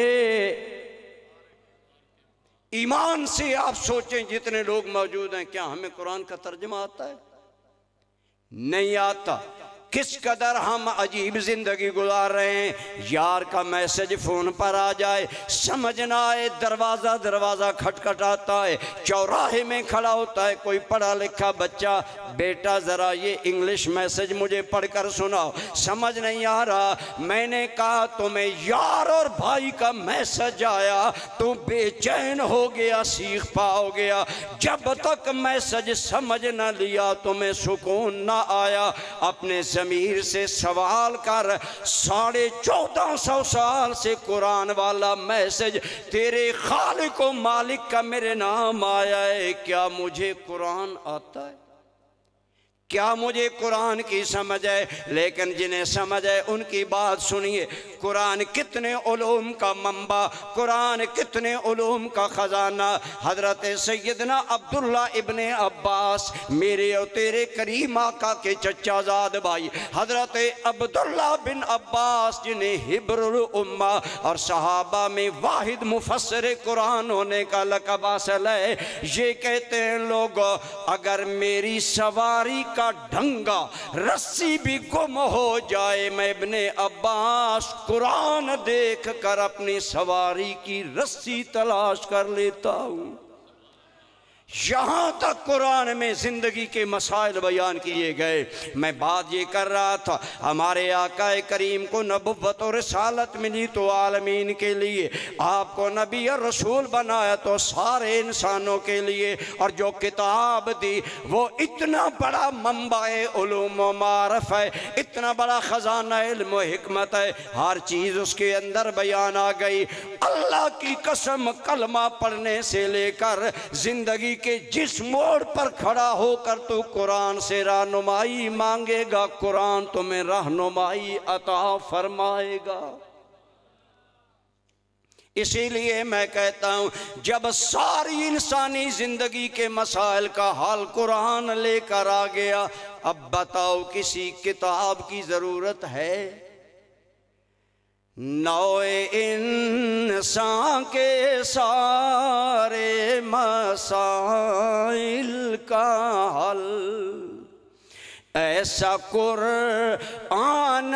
ईमान से आप सोचें जितने लोग मौजूद हैं, क्या हमें कुरान का तर्जुमा आता है? नहीं आता। किस कदर हम अजीब जिंदगी गुजार रहे हैं। यार का मैसेज फोन पर आ जाए, समझ ना आए, दरवाज़ा खटखटाता है, चौराहे में खड़ा होता है कोई पढ़ा लिखा बच्चा, बेटा ज़रा ये इंग्लिश मैसेज मुझे पढ़कर सुनाओ, समझ नहीं आ रहा। मैंने कहा तुम्हें यार और भाई का मैसेज आया, तुम बेचैन हो गया, सीख पाओ गया। जब तक मैसेज समझ न लिया तुम्हें सुकून न आया। अपने ज़मीर से सवाल कर, 1450 साल से कुरान वाला मैसेज तेरे खालिक व मालिक का मेरे नाम आया है, क्या मुझे कुरान आता है? क्या मुझे कुरान की समझ है? लेकिन जिन्हें समझ है उनकी बात सुनिए। कुरान कितने उलूम का मंबा, कुरान कितने उलूम का ख़जाना। हज़रत सैयदना अब्दुल्ला इब्ने अब्बास, मेरे और तेरे करीम आका के चचाजाद भाई हज़रत अब्दुल्ला बिन अब्बास, जिन्हें हिब्रुल उम्मा और सहाबा में वाहिद मुफस्सिर कुरान होने का लक़ब हासिल है, ये कहते हैं लोगों अगर मेरी सवारी का ढंगा रस्सी भी गुम हो जाए, मैं इब्ने अब्बास कुरान देख कर अपनी सवारी की रस्सी तलाश कर लेता हूँ। यहाँ तक कुरान में ज़िंदगी के मसाइल बयान किए गए। मैं बात ये कर रहा था, हमारे आकाए करीम को नबुव्वत और रिसालत मिली तो आलमीन के लिए, आपको नबी और रसूल बनाया तो सारे इंसानों के लिए, और जो किताब दी वो इतना बड़ा मंबाए उलूम व मारफ है, इतना बड़ा ख़जाना इल्म व हिकमत है, हर चीज़ उसके अंदर बयान आ गई। अल्लाह की कसम, कलमा पढ़ने से लेकर ज़िंदगी के जिस मोड़ पर खड़ा होकर तू कुरान से रहनुमाई मांगेगा, कुरान तुम्हें रहनुमाई अता फरमाएगा। इसीलिए मैं कहता हूँ जब सारी इंसानी ज़िंदगी के मसाइल का हल कुरान लेकर आ गया, अब बताओ किसी किताब की ज़रूरत है? नौए इंसान के सारे मसाइल का हल ऐसा कुरान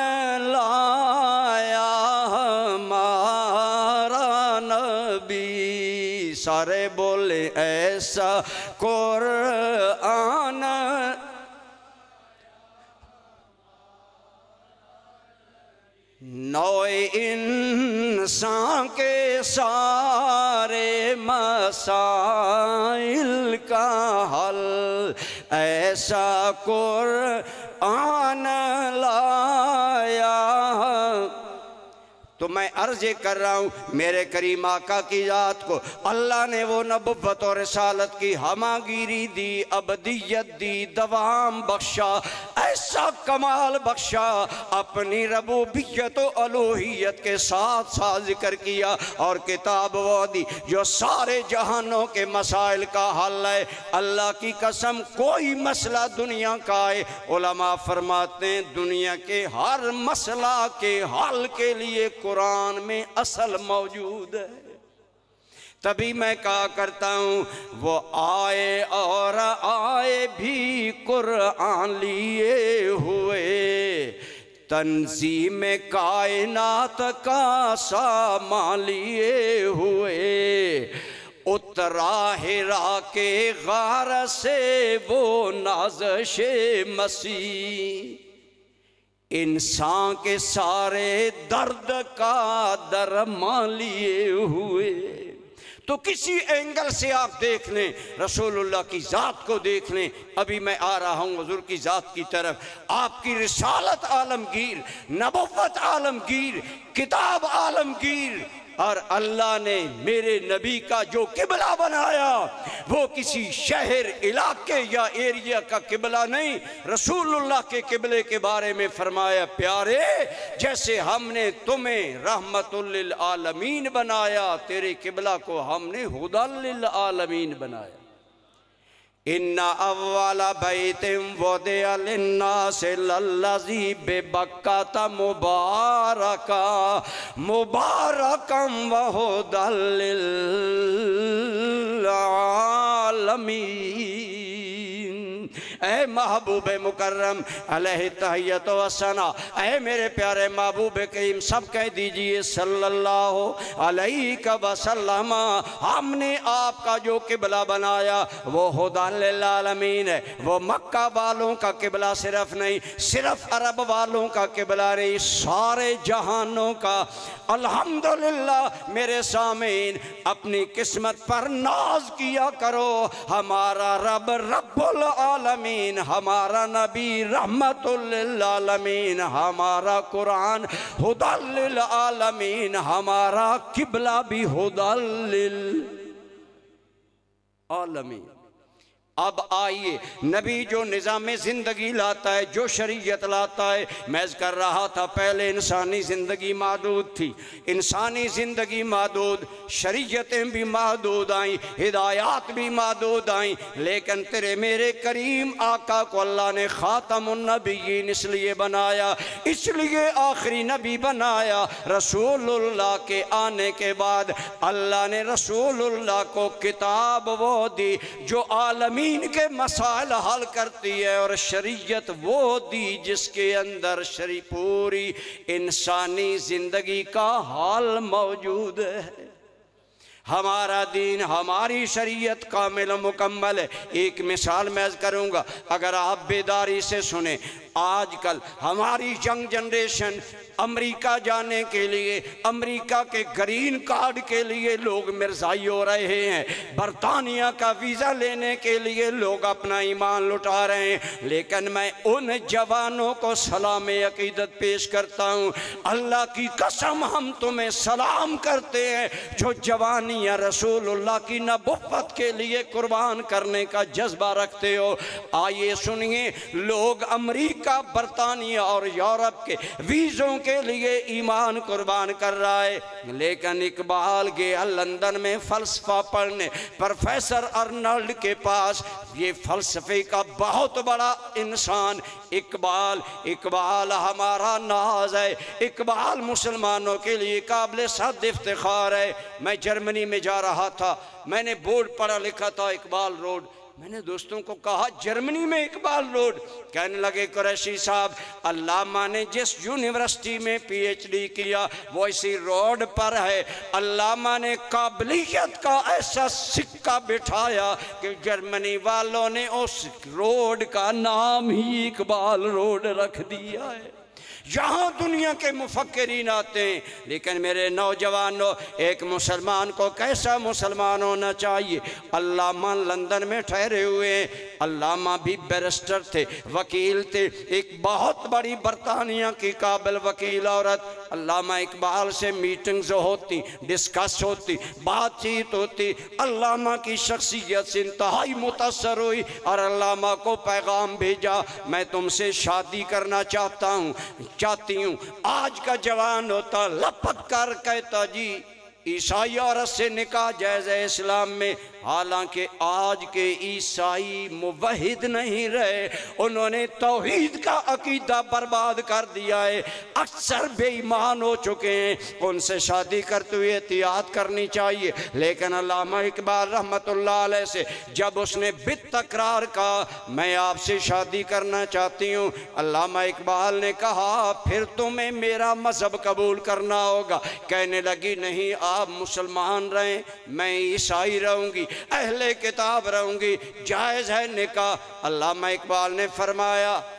लाया हमारा नबी, सारे बोले ऐसा कुरान। नौए इंसान के सारे मसाइल का हल ऐसा कुरान लाया। तो मैं अर्ज़ कर रहा हूँ मेरे करीम आका की ज़ात को अल्लाह ने वो नबुव्वत और रिसालत की हमागिरी दी, अबदियत दी, दवाम बख्शा, ऐसा कमाल बख्शा, अपनी रबूबियत और अलूहियत के साथ साथ जिक्र किया, और किताब वो दी जो सारे जहानों के मसाइल का हल है। अल्लाह की कसम कोई मसला दुनिया का है, उलमा फरमाते हैं दुनिया के हर मसला के हल के लिए कुरान में असल मौजूद है। तभी मैं कहा करता हूँ वो आए और आए भी कुरान लिए हुए, तंजीम कायनात का सामान लिए हुए, उतरा हिरा के गार से वो नाज़िशे मसीह, इंसान के सारे दर्द का दरमा लिए हुए। तो किसी एंगल से आप देख लें, रसूलुल्लाह की ज़ात को देख लें। अभी मैं आ रहा हूँ हुज़ूर की ज़ात की तरफ। आपकी रिसालत आलमगीर, नबुव्वत आलमगीर, किताब आलमगीर, और अल्लाह ने मेरे नबी का जो किबला बनाया वो किसी शहर इलाके या एरिया का किबला नहीं, रसूलुल्लाह के किबले के बारे में फरमाया, प्यारे जैसे हमने तुम्हें रहमतुल लिल आलमीन बनाया, तेरे किबला को हमने हुदल लिल आलमीन बनाया। इन्ना अव्वला बैतिम वुदिअ लिन्नासि लल्लज़ी बिबक्काता मुबारका मुबारकम व हुदल लिल आलमीन। ऐ महबूब मुकर्रम अलैहि तहियत व सना, ऐ मेरे प्यारे महबूब करीम सब कह दीजिए सल्लल्लाहु अलैहि वसल्लम, हमने आपका जो किबला बनाया वो हुदल लिल आलमीन है। वो मक्का वालों का किबला सिर्फ नहीं, सिर्फ अरब वालों का किबला नहीं, सारे जहानों का। अल्हम्दुलिल्लाह मेरे सामीन, अपनी किस्मत पर नाज किया करो। हमारा रब रब्बुल आलमीन, हमारा नबी रहमतुल लिल आलमीन, हमारा कुरान हुदल लिल आलमीन, हमारा किबला भी हुदल लिल आलमीन। अब आइए, नबी जो निज़ाम ज़िंदगी लाता है, जो शरीयत लाता है, मैं कर रहा था पहले इंसानी ज़िंदगी महदूद थी, इंसानी ज़िंदगी महदूद, शरीयतें भी महदूद आई, हिदायत भी महदूद आई, लेकिन तेरे मेरे करीम आका को अल्लाह ने ख़ातमुन नबिय्यीन इसलिए बनाया, इसलिए आखिरी नबी बनाया। रसूलुल्लाह के आने के बाद अल्लाह ने रसूलुल्लाह को किताब वो दी जो आलमी के मसाइल हल करती है, और शरीयत वो दी जिसके अंदर पूरी इंसानी जिंदगी का हाल मौजूद है। हमारा दीन, हमारी शरीयत कामिल मुकम्मल है। एक मिसाल मैं करूँगा, अगर आप बेदारी से सुने, आजकल हमारी यंग जनरेशन अमेरिका जाने के लिए, अमेरिका के ग्रीन कार्ड के लिए लोग मिर्जाई हो रहे हैं, बरतानिया का वीज़ा लेने के लिए लोग अपना ईमान लुटा रहे हैं। लेकिन मैं उन जवानों को सलाम अकीदत पेश करता हूँ, अल्लाह की कसम हम तुम्हें सलाम करते हैं जो जवानियाँ रसूलुल्लाह की नबुव्वत के लिए कुर्बान करने का जज्बा रखते हो। आइए सुनिए, लोग अमेरिका, बरतानिया और यूरोप के वीज़ों के लिए ईमान कुर्बान कर रहा है, लेकिन इकबाल गया लंदन में फ़लसफ़ा पढ़ने प्रोफेसर अर्नल्ड के पास। ये फ़लसफ़े का बहुत बड़ा इंसान इकबाल, इकबाल हमारा नाज है, इकबाल मुसलमानों के लिए काबिल सद इफ्तिखार है। मैं जर्मनी में जा रहा था, मैंने बोर्ड पढ़ा लिखा था इकबाल रोड। मैंने दोस्तों को कहा जर्मनी में इकबाल रोड, कहने लगे कुरैशी साहब, अल्लामा ने जिस यूनिवर्सिटी में पीएचडी किया वो इसी रोड पर है। अल्लामा ने काबिलियत का ऐसा सिक्का बिठाया कि जर्मनी वालों ने उस रोड का नाम ही इकबाल रोड रख दिया है। यहाँ दुनिया के मुफक्किरीन आते हैं, लेकिन मेरे नौजवानों, एक मुसलमान को कैसा मुसलमान होना चाहिए। अल्लामा लंदन में ठहरे हुए हैं, अल्लामा भी बैरिस्टर थे, वकील थे, एक बहुत बड़ी बरतानिया की काबिल वकील औरत। अल्लामा इकबाल से मीटिंग्स होती, डिस्कस होती, बातचीत होती, अल्लामा की शख्सियत से इंतहाई मुतासर हुई और अल्लामा को पैगाम भेजा, मैं तुमसे शादी करना चाहती हूँ। आज का जवान होता लपक कर कहता जी ईसाई औरत से निकाह जायज़ है इस्लाम में, हालांकि आज के ईसाई मुवहिद नहीं रहे, उन्होंने तौहीद का अकीदा बर्बाद कर दिया है, अक्सर बेईमान हो चुके हैं। उनसे शादी करते हुए एहतियात करनी चाहिए। लेकिन अल्लामा इकबाल रहमतुल्लाह अलैह से जब उसने बितकरार कहा मैं आपसे शादी करना चाहती हूँ, अल्लामा इकबाल ने कहा फिर तुम्हें मेरा मजहब कबूल करना होगा। कहने लगी नहीं, आप मुसलमान रहें, मैं ईसाई रहूँगी, अहले किताब रहूँगी, जायज़ है निकाह। अल्लामा इकबाल ने फरमाया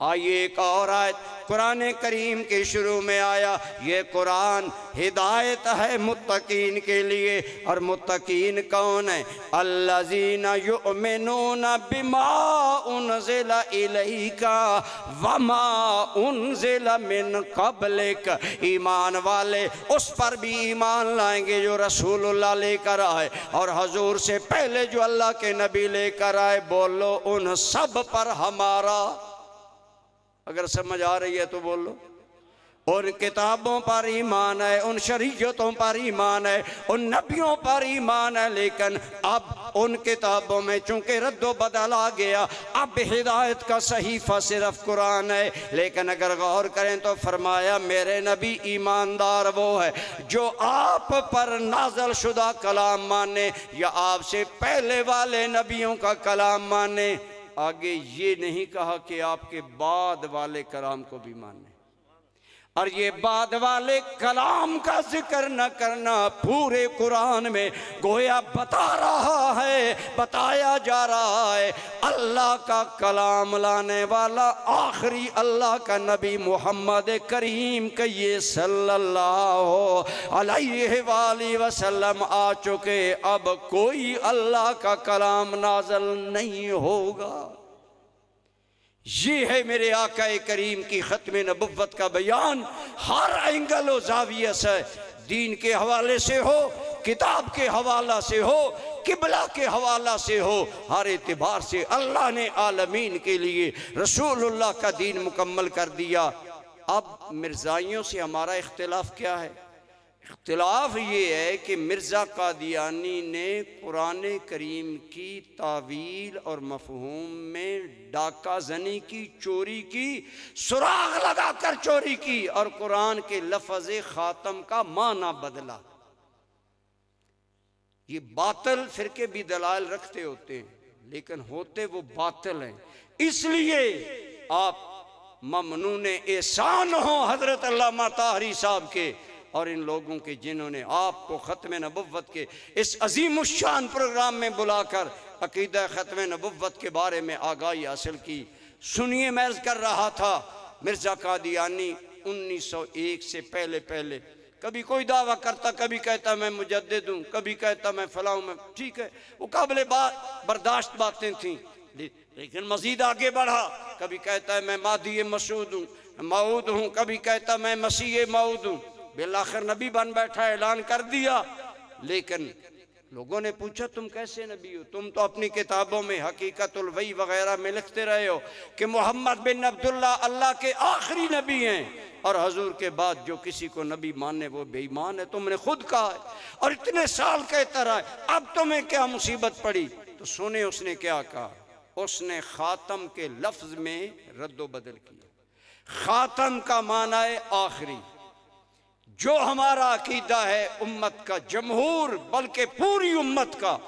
आइए एक और आयत कुरान करीम के शुरू में आया। ये कुरान हिदायत है मुत्तकीन के लिए। और मुत्तकीन कौन है? अल्लज़ीना युमिनूना बिमा उनज़िला इलैका वमा उनज़िला मिन क़ब्लिक। ईमान वाले उस पर भी ईमान लाएंगे जो रसूलुल्लाह लेकर आए और हजूर से पहले जो अल्लाह के नबी लेकर आए। बोलो उन सब पर हमारा, अगर समझ आ रही है तो बोलो। उन किताबों पर ईमान है, उन शरीयतों पर ईमान है, उन नबियों पर ईमान है। लेकिन अब उन किताबों में चूंकि रद्दो बदल आ गया, अब हिदायत का सहीफा सिर्फ कुरान है। लेकिन अगर गौर करें तो फरमाया मेरे नबी ईमानदार वो है जो आप पर नाजल शुदा कलाम माने या आपसे पहले वाले नबियों का कलाम माने। आगे ये नहीं कहा कि आपके बाद वाले कलाम को भी माने। और ये बाद वाले कलाम का जिक्र न करना पूरे कुरान में गोया बता रहा है, बताया जा रहा है अल्लाह का कलाम लाने वाला आखिरी अल्लाह का नबी मोहम्मद करीम कहिए सल्लल्लाहु अलैहि वसल्लम आ चुके। अब कोई अल्लाह का कलाम नाज़िल नहीं होगा। ये है मेरे आका करीम की ख़त्म नबुव्वत का बयान। हर एंगल व ज़ाविया से, दीन के हवाले से हो, किताब के हवाला से हो, किबला के हवाला से हो, हर एतबार से अल्लाह ने आलमीन के लिए रसूलुल्लाह का दीन मुकम्मल कर दिया। अब मिर्ज़ाइयों से हमारा इख्तिलाफ क्या है? इख्तिलाफ ये है कि मिर्ज़ा कादियानी ने कुरान करीम की तावील और मफ़हूम में डाका जनी की, चोरी की, सुराग लगा कर चोरी की और कुरान के लफ्ज़ ख़ातम का माना बदला। ये बातिल फिरके भी दलाल रखते होते हैं लेकिन होते वो बातिल हैं। इसलिए आप ममनून एहसान हो हज़रत अल्लामा ताहरी साहब के और इन लोगों के जिन्होंने आपको ख़त्म नबुव्वत के इस अज़ीमुश्शान प्रोग्राम में बुलाकर अक़ीदा ख़त्म नबुव्वत के बारे में आगाही हासिल की। सुनिए, मैं अर्ज़ कर रहा था मिर्ज़ा कादियानी 1901 से पहले पहले कभी कोई दावा करता, कभी कहता मैं मुजद्दिद हूँ, कभी कहता मैं फलाँ हूँ। ठीक है, वो काबिल बर्दाश्त बातें थीं, लेकिन मज़ीद आगे बढ़ा। कभी कहता है मैं मादी मसूद हूँ, मऊद हूँ, कभी कहता मैं मसीह मऊद हूँ। बिलाखिर नबी बन बैठा, ऐलान कर दिया। लेकिन लोगों ने पूछा तुम कैसे नबी हो? तुम तो अपनी किताबों में हकीकतुल वही वगैरह में लिखते रहे हो कि मोहम्मद बिन अब्दुल्ला अल्लाह के आखिरी नबी हैं और हजूर के बाद जो किसी को नबी माने वो बेईमान है। तुमने खुद कहा है और इतने साल कहता रहा है, अब तुम्हें क्या मुसीबत पड़ी? तो सुने उसने क्या कहा। उसने खातम के लफ्ज में रद्दो बदल किया। खातम का माना है आखिरी। जो हमारा अकीदा है उम्मत का, जमहूर बल्कि पूरी उम्मत का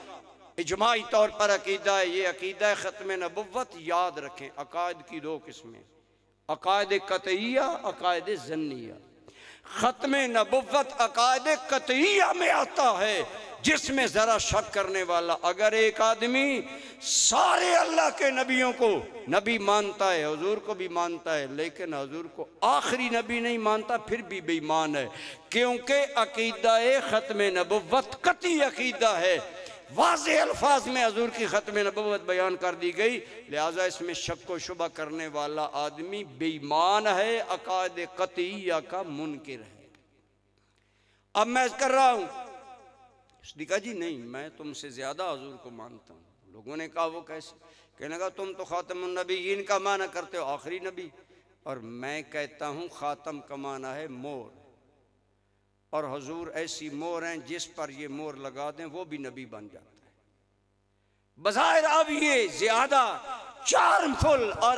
इजमाई तौर पर अकीदा है, ये अकीदा ख़त्म नबुव्वत। याद रखें अकायद की दो किस्में, अकायद कतईया, अकायद ज़न्निया। ख़त्म नबुव्वत अकायद कतईया में आता है जिसमें ज़रा शक करने वाला, अगर एक आदमी सारे अल्लाह के नबियों को नबी मानता है, हुजूर को भी मानता है, लेकिन हुजूर को आखिरी नबी नहीं मानता, फिर भी बेईमान है। क्योंकि अकीदा ख़त्म नबुव्वत कतई अकीदा है, वाज़ेह अल्फाज में हुजूर की ख़त्म नबुव्वत बयान कर दी गई। लिहाजा इसमें शक व शुबा करने वाला आदमी बेईमान है, अकायद कतईया का मुनकिर है। अब मैं कर रहा हूँ, उसने कहा जी नहीं मैं तुमसे ज़्यादा हुजूर को मानता हूँ। लोगों ने कहा वो कैसे? कहने लगा तुम तो ख़ातमुन नबीयीन का माना करते हो, आखिरी नबी, और मैं कहता हूँ ख़ातम का माना है मोर, और हुजूर ऐसी मोर हैं जिस पर ये मोर लगा दें वो भी नबी बन जाता है। बज़ाहिर अब ये ज़्यादा चार्मफुल और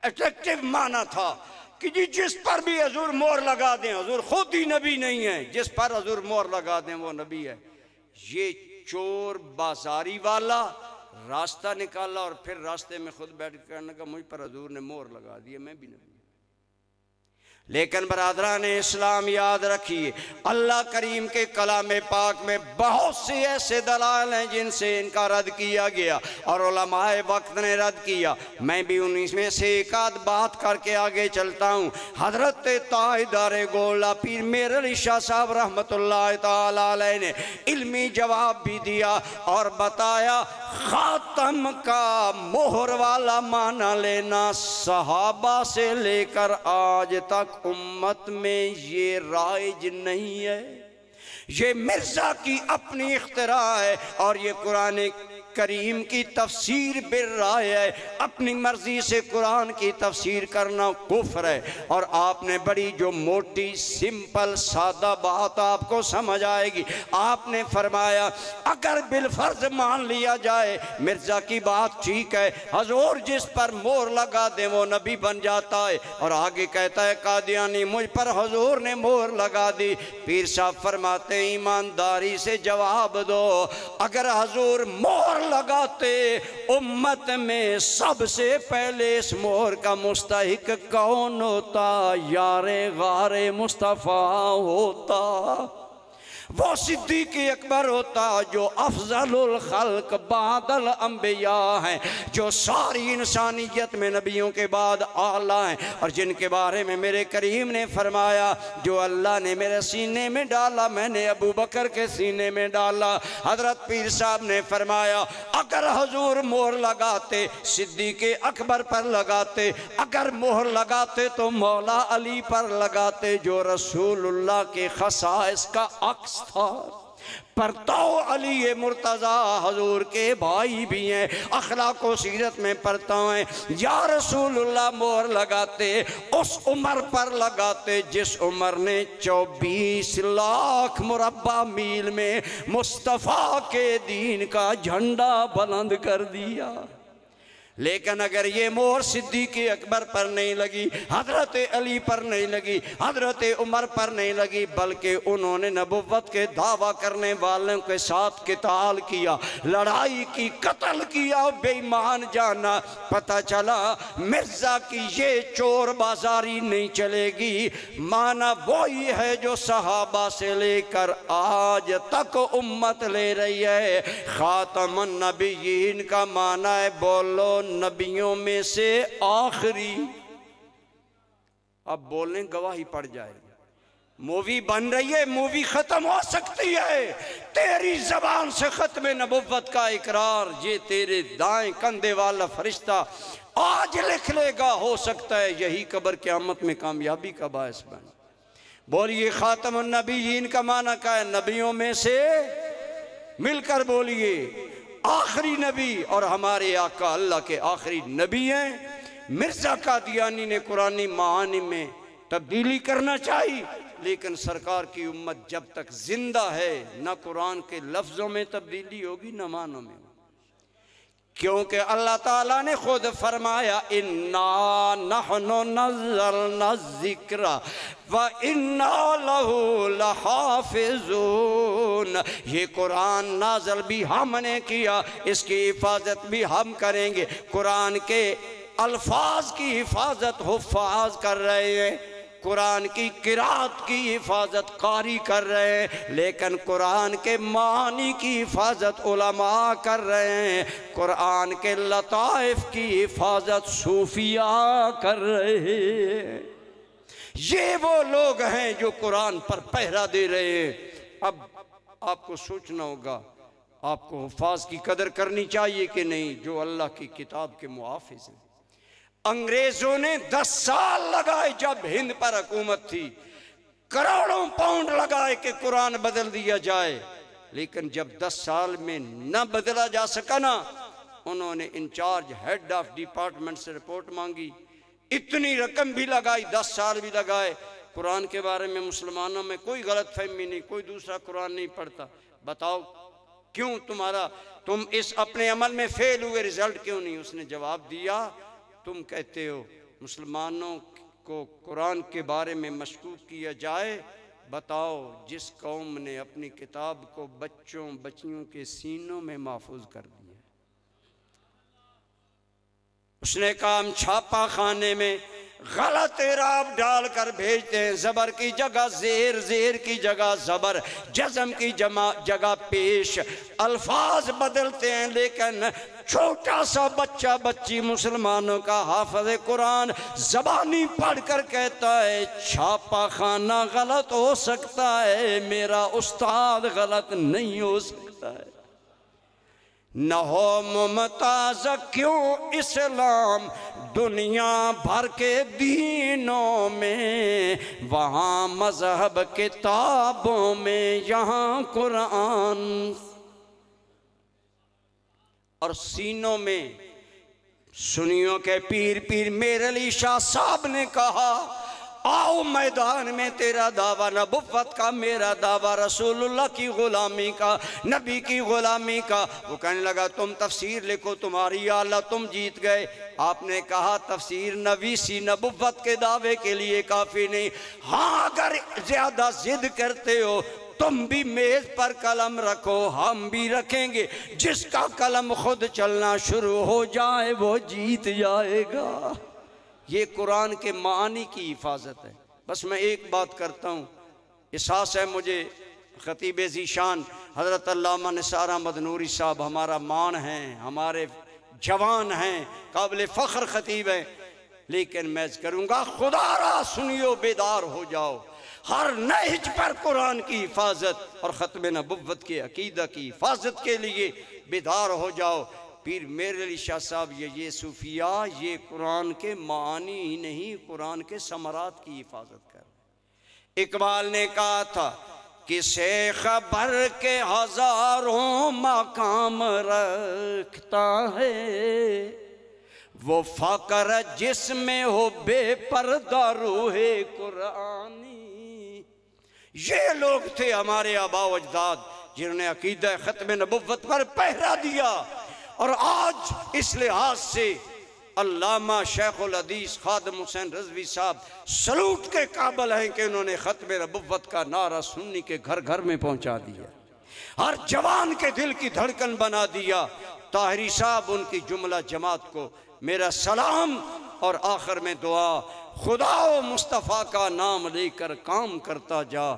अट्रैक्टिव माना था कि जी जिस पर भी हजूर मोहर लगा दें, हजूर खुद ही नबी नहीं है, जिस पर हजूर मोहर लगा दें वो नबी है। ये चोर बाजारी वाला रास्ता निकाला और फिर रास्ते में खुद बैठ कर कहने का मुझ पर हजूर ने मोहर लगा दी, मैं भी नबी। लेकिन बरादरान इस्लाम याद रखिए, अल्लाह करीम के कलाम पाक में बहुत से ऐसे दलाल हैं जिनसे इनका रद्द किया गया और उलमाए वक्त ने रद्द किया। मैं भी उन्हीं में से एक आध बात करके आगे चलता हूँ। हजरत ताहिदार गोला पीर मेर अली शाह साहब रहमतुल्लाह ताला अलैह ने इल्मी जवाब भी दिया और बताया, खातम का मोहर वाला माना लेना सहाबा से लेकर आज तक उम्मत में ये राइज नहीं है। ये मिर्जा की अपनी इख्तिरा है और ये कुरान करीम की तफसीर बिर राय है। अपनी मर्जी से कुरान की तफसीर करना कुफ्र है। और आपने बड़ी जो मोटी सिंपल सादा बात आपको समझ आएगी, आपने फरमाया अगर बिलफर्ज मान लिया जाए मिर्जा की बात ठीक है, हजूर जिस पर मोहर लगा दे वो नबी बन जाता है। और आगे कहता है कादियानी मुझ पर हजूर ने मोहर लगा दी। पीर साहब फरमाते ईमानदारी से जवाब दो, अगर हजूर मोहर लगाते उम्मत में सबसे पहले इस मोहर का मुस्तहिक कौन होता? यारे गारे मुस्तफ़ा होता। वो सिद्दीक़ अकबर होता जो अफजलुल खल्क बादल अंबिया हैं, जो सारी इंसानियत में नबियों के बाद आला हैं और जिनके बारे में मेरे करीम ने फरमाया जो अल्लाह ने मेरे सीने में डाला मैंने अबू बकर के सीने में डाला। हजरत पीर साहब ने फरमाया अगर हजूर मोहर लगाते सिद्दीक़ अकबर पर लगाते, अगर मोहर लगाते तो मौला अली पर लगाते जो रसूलुल्लाह के खसाइस का अक्स था। पर तो अली ये मुर्तज़ा हजूर के भाई भी हैं, अखलाक व सीरत में पढ़ता है। या रसूलुल्लाह मोहर लगाते उस उमर पर लगाते जिस उमर ने 24 लाख मुरब्बा मील में मुस्तफ़ा के दीन का झंडा बुलंद कर दिया। लेकिन अगर ये मोहर सिद्दीक़ अकबर पर नहीं लगी, हजरत अली पर नहीं लगी, हजरत उमर पर नहीं लगी, बल्कि उन्होंने नबुव्वत के दावा करने वालों के साथ किताल किया, लड़ाई की, कत्ल किया, बेईमान जाना, पता चला मिर्जा की ये चोर बाजारी नहीं चलेगी। माना वही है जो सहाबा से लेकर आज तक उम्मत ले रही है। खातमुन नबिय्यीन का माना है बोलो नबियों में से आखिरी। अब बोलने गवाही पड़ जाएगी। मूवी बन रही है, मूवी खत्म हो सकती है। तेरी जबान से खत्म नबुव्वत का इकरार ये तेरे दाएं कंधे वाला फरिश्ता आज लिख लेगा। हो सकता है यही कब्र क़यामत में कामयाबी का बायस बने। बोलिए खातमुन नबिय्यीन का माना क्या है? नबियों में से मिलकर बोलिए आखिरी नबी। और हमारे आका अल्लाह के आखिरी नबी हैं। मिर्जा कादियानी ने कुरानी मानी में तब्दीली करना चाहिए, लेकिन सरकार की उम्मत जब तक जिंदा है न कुरान के लफ्ज़ों में तब्दीली होगी न मानों में, क्योंकि अल्लाह ताला ने खुद फरमाया इन्ना नहनु नज़्ज़लना ज़िक्रा व इन्ना लहू लहाफ़िज़ून। ये कुरान नाज़िल भी हमने किया, इसकी हिफाजत भी हम करेंगे। कुरान के अल्फाज की हिफाजत हुफ़ाज़ कर रहे हैं, कुरान की किरात की हिफाजत कारी कर रहे हैं, लेकिन कुरान के मानी की हिफाजत उलमा कर रहे हैं, कुरान के लताइफ की हिफाजत सूफिया कर रहे हैं। ये वो लोग हैं जो कुरान पर पहरा दे रहे हैं। अब आपको सोचना होगा, आपको हुफ़ाज़ की कदर करनी चाहिए कि नहीं जो अल्लाह की किताब के मुआफ़िज़ हैं। अंग्रेजों ने 10 साल लगाए जब हिंद पर हुकूमत थी, करोड़ों पाउंड लगाए कि कुरान बदल दिया जाए, लेकिन जब 10 साल में न बदला जा सका ना, उन्होंने इंचार्ज हेड ऑफ डिपार्टमेंट से रिपोर्ट मांगी, इतनी रकम भी लगाई, 10 साल भी लगाए। कुरान के बारे में मुसलमानों में कोई गलत फहमी नहीं, कोई दूसरा कुरान नहीं पढ़ता। बताओ क्यों तुम इस अपने अमल में फेल हुए, रिजल्ट क्यों नहीं? उसने जवाब दिया तुम कहते हो मुसलमानों को कुरान के बारे में मशकूक किया जाए, बताओ जिस कौम ने अपनी किताब को बच्चों बच्चियों के सीनों में महफूज कर दिया। उसने कहा हम छापा खाने में गलत इराब डालकर भेजते हैं। ज़बर की जगह ज़ेर, ज़ेर की जगह ज़बर, जज़म की जगह पेश, अल्फाज बदलते हैं। लेकिन छोटा सा बच्चा बच्ची मुसलमानों का हाफ़िज़ कुरान ज़बानी पढ़ कर कहता है छापा खाना गलत हो सकता है, मेरा उस्ताद गलत नहीं हो सकता है। न हो मुमताज़ क्यों इस्लाम दुनिया भर के दीनों में, वहाँ मज़हब किताबों में यहाँ कुरान। और सीनों में सुनियों के पीर पीर मेर अली शाह साहब ने कहा आओ मैदान में तेरा दावा नबुव्वत का, मेरा दावा रसूलुल्लाह की ग़ुलामी का, नबी की ग़ुलामी का। वो कहने लगा तुम तफसीर लिखो, तुम्हारी आला तुम जीत गए। आपने कहा तफसीर नवीसी नबुव्वत के दावे के लिए काफ़ी नहीं। हाँ अगर ज़्यादा ज़िद करते हो तुम भी मेज़ पर कलम रखो, हम भी रखेंगे। जिसका कलम खुद चलना शुरू हो जाए वो जीत जाएगा। ये कुरान के मानी की हिफाजत है। बस मैं एक बात करता हूँ, एहसास है मुझे, ख़तीब ज़ीशान हज़रत अल्लामा निसार अहमद नूरी साहब हमारा मान हैं, हमारे जवान हैं, काबिल फ़ख्र ख़तीब हैं। लेकिन मैं करूँगा खुदारा सुनियो बेदार हो जाओ। हर नहज पर कुरान की हिफाजत और ख़त्म नबुव्वत के अकीदा की हिफाजत के लिए बेदार हो जाओ। पीर मेर अली शाह साहब ये सूफिया ये कुरान के मानी ही नहीं, कुरान के समरात की हिफाजत कर। इकबाल ने कहा था किसे खबर के हजारों मकाम रखता है, वो फ़क्र जिसमें हो बेपर्दा रूहे कुरानी। ये लोग थे हमारे आबा अजदाद जिन्होंने अकीदा ख़त्म नबुव्वत पर पहरा दिया। और आज इस लिहाज से अल्लामा शेखुल हदीस खादिम हुसैन रज़वी साहब सलूट के काबिल हैं कि उन्होंने ख़त्म नबुव्वत का नारा सुन्नी के घर घर में पहुंचा दिया, हर जवान के दिल की धड़कन बना दिया। ताहिरी साहब उनकी जुमला जमात को मेरा सलाम और आखिर में दुआ, खुदा मुस्तफ़ा का नाम लेकर काम करता जा,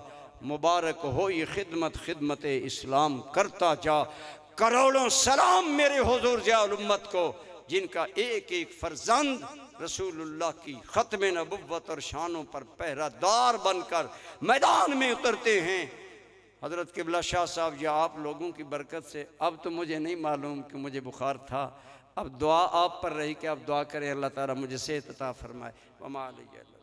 मुबारक हो ये खिदमत खिदमत इस्लाम करता जा। करोड़ों सलाम मेरे हुजूर ज़ियाउल उम्मत को जिनका एक एक फर्जंद रसूलुल्लाह की ख़त्म नबुव्वत और शानों पर पहरादार बनकर मैदान में उतरते हैं। हज़रत क़िबला शाह साहब या आप लोगों की बरकत से अब तो मुझे नहीं मालूम कि मुझे बुखार था, अब दुआ आप पर रही कि आप दुआ करें अल्लाह ताला मुझे सेहत अता फरमाए। वमा अलैहि।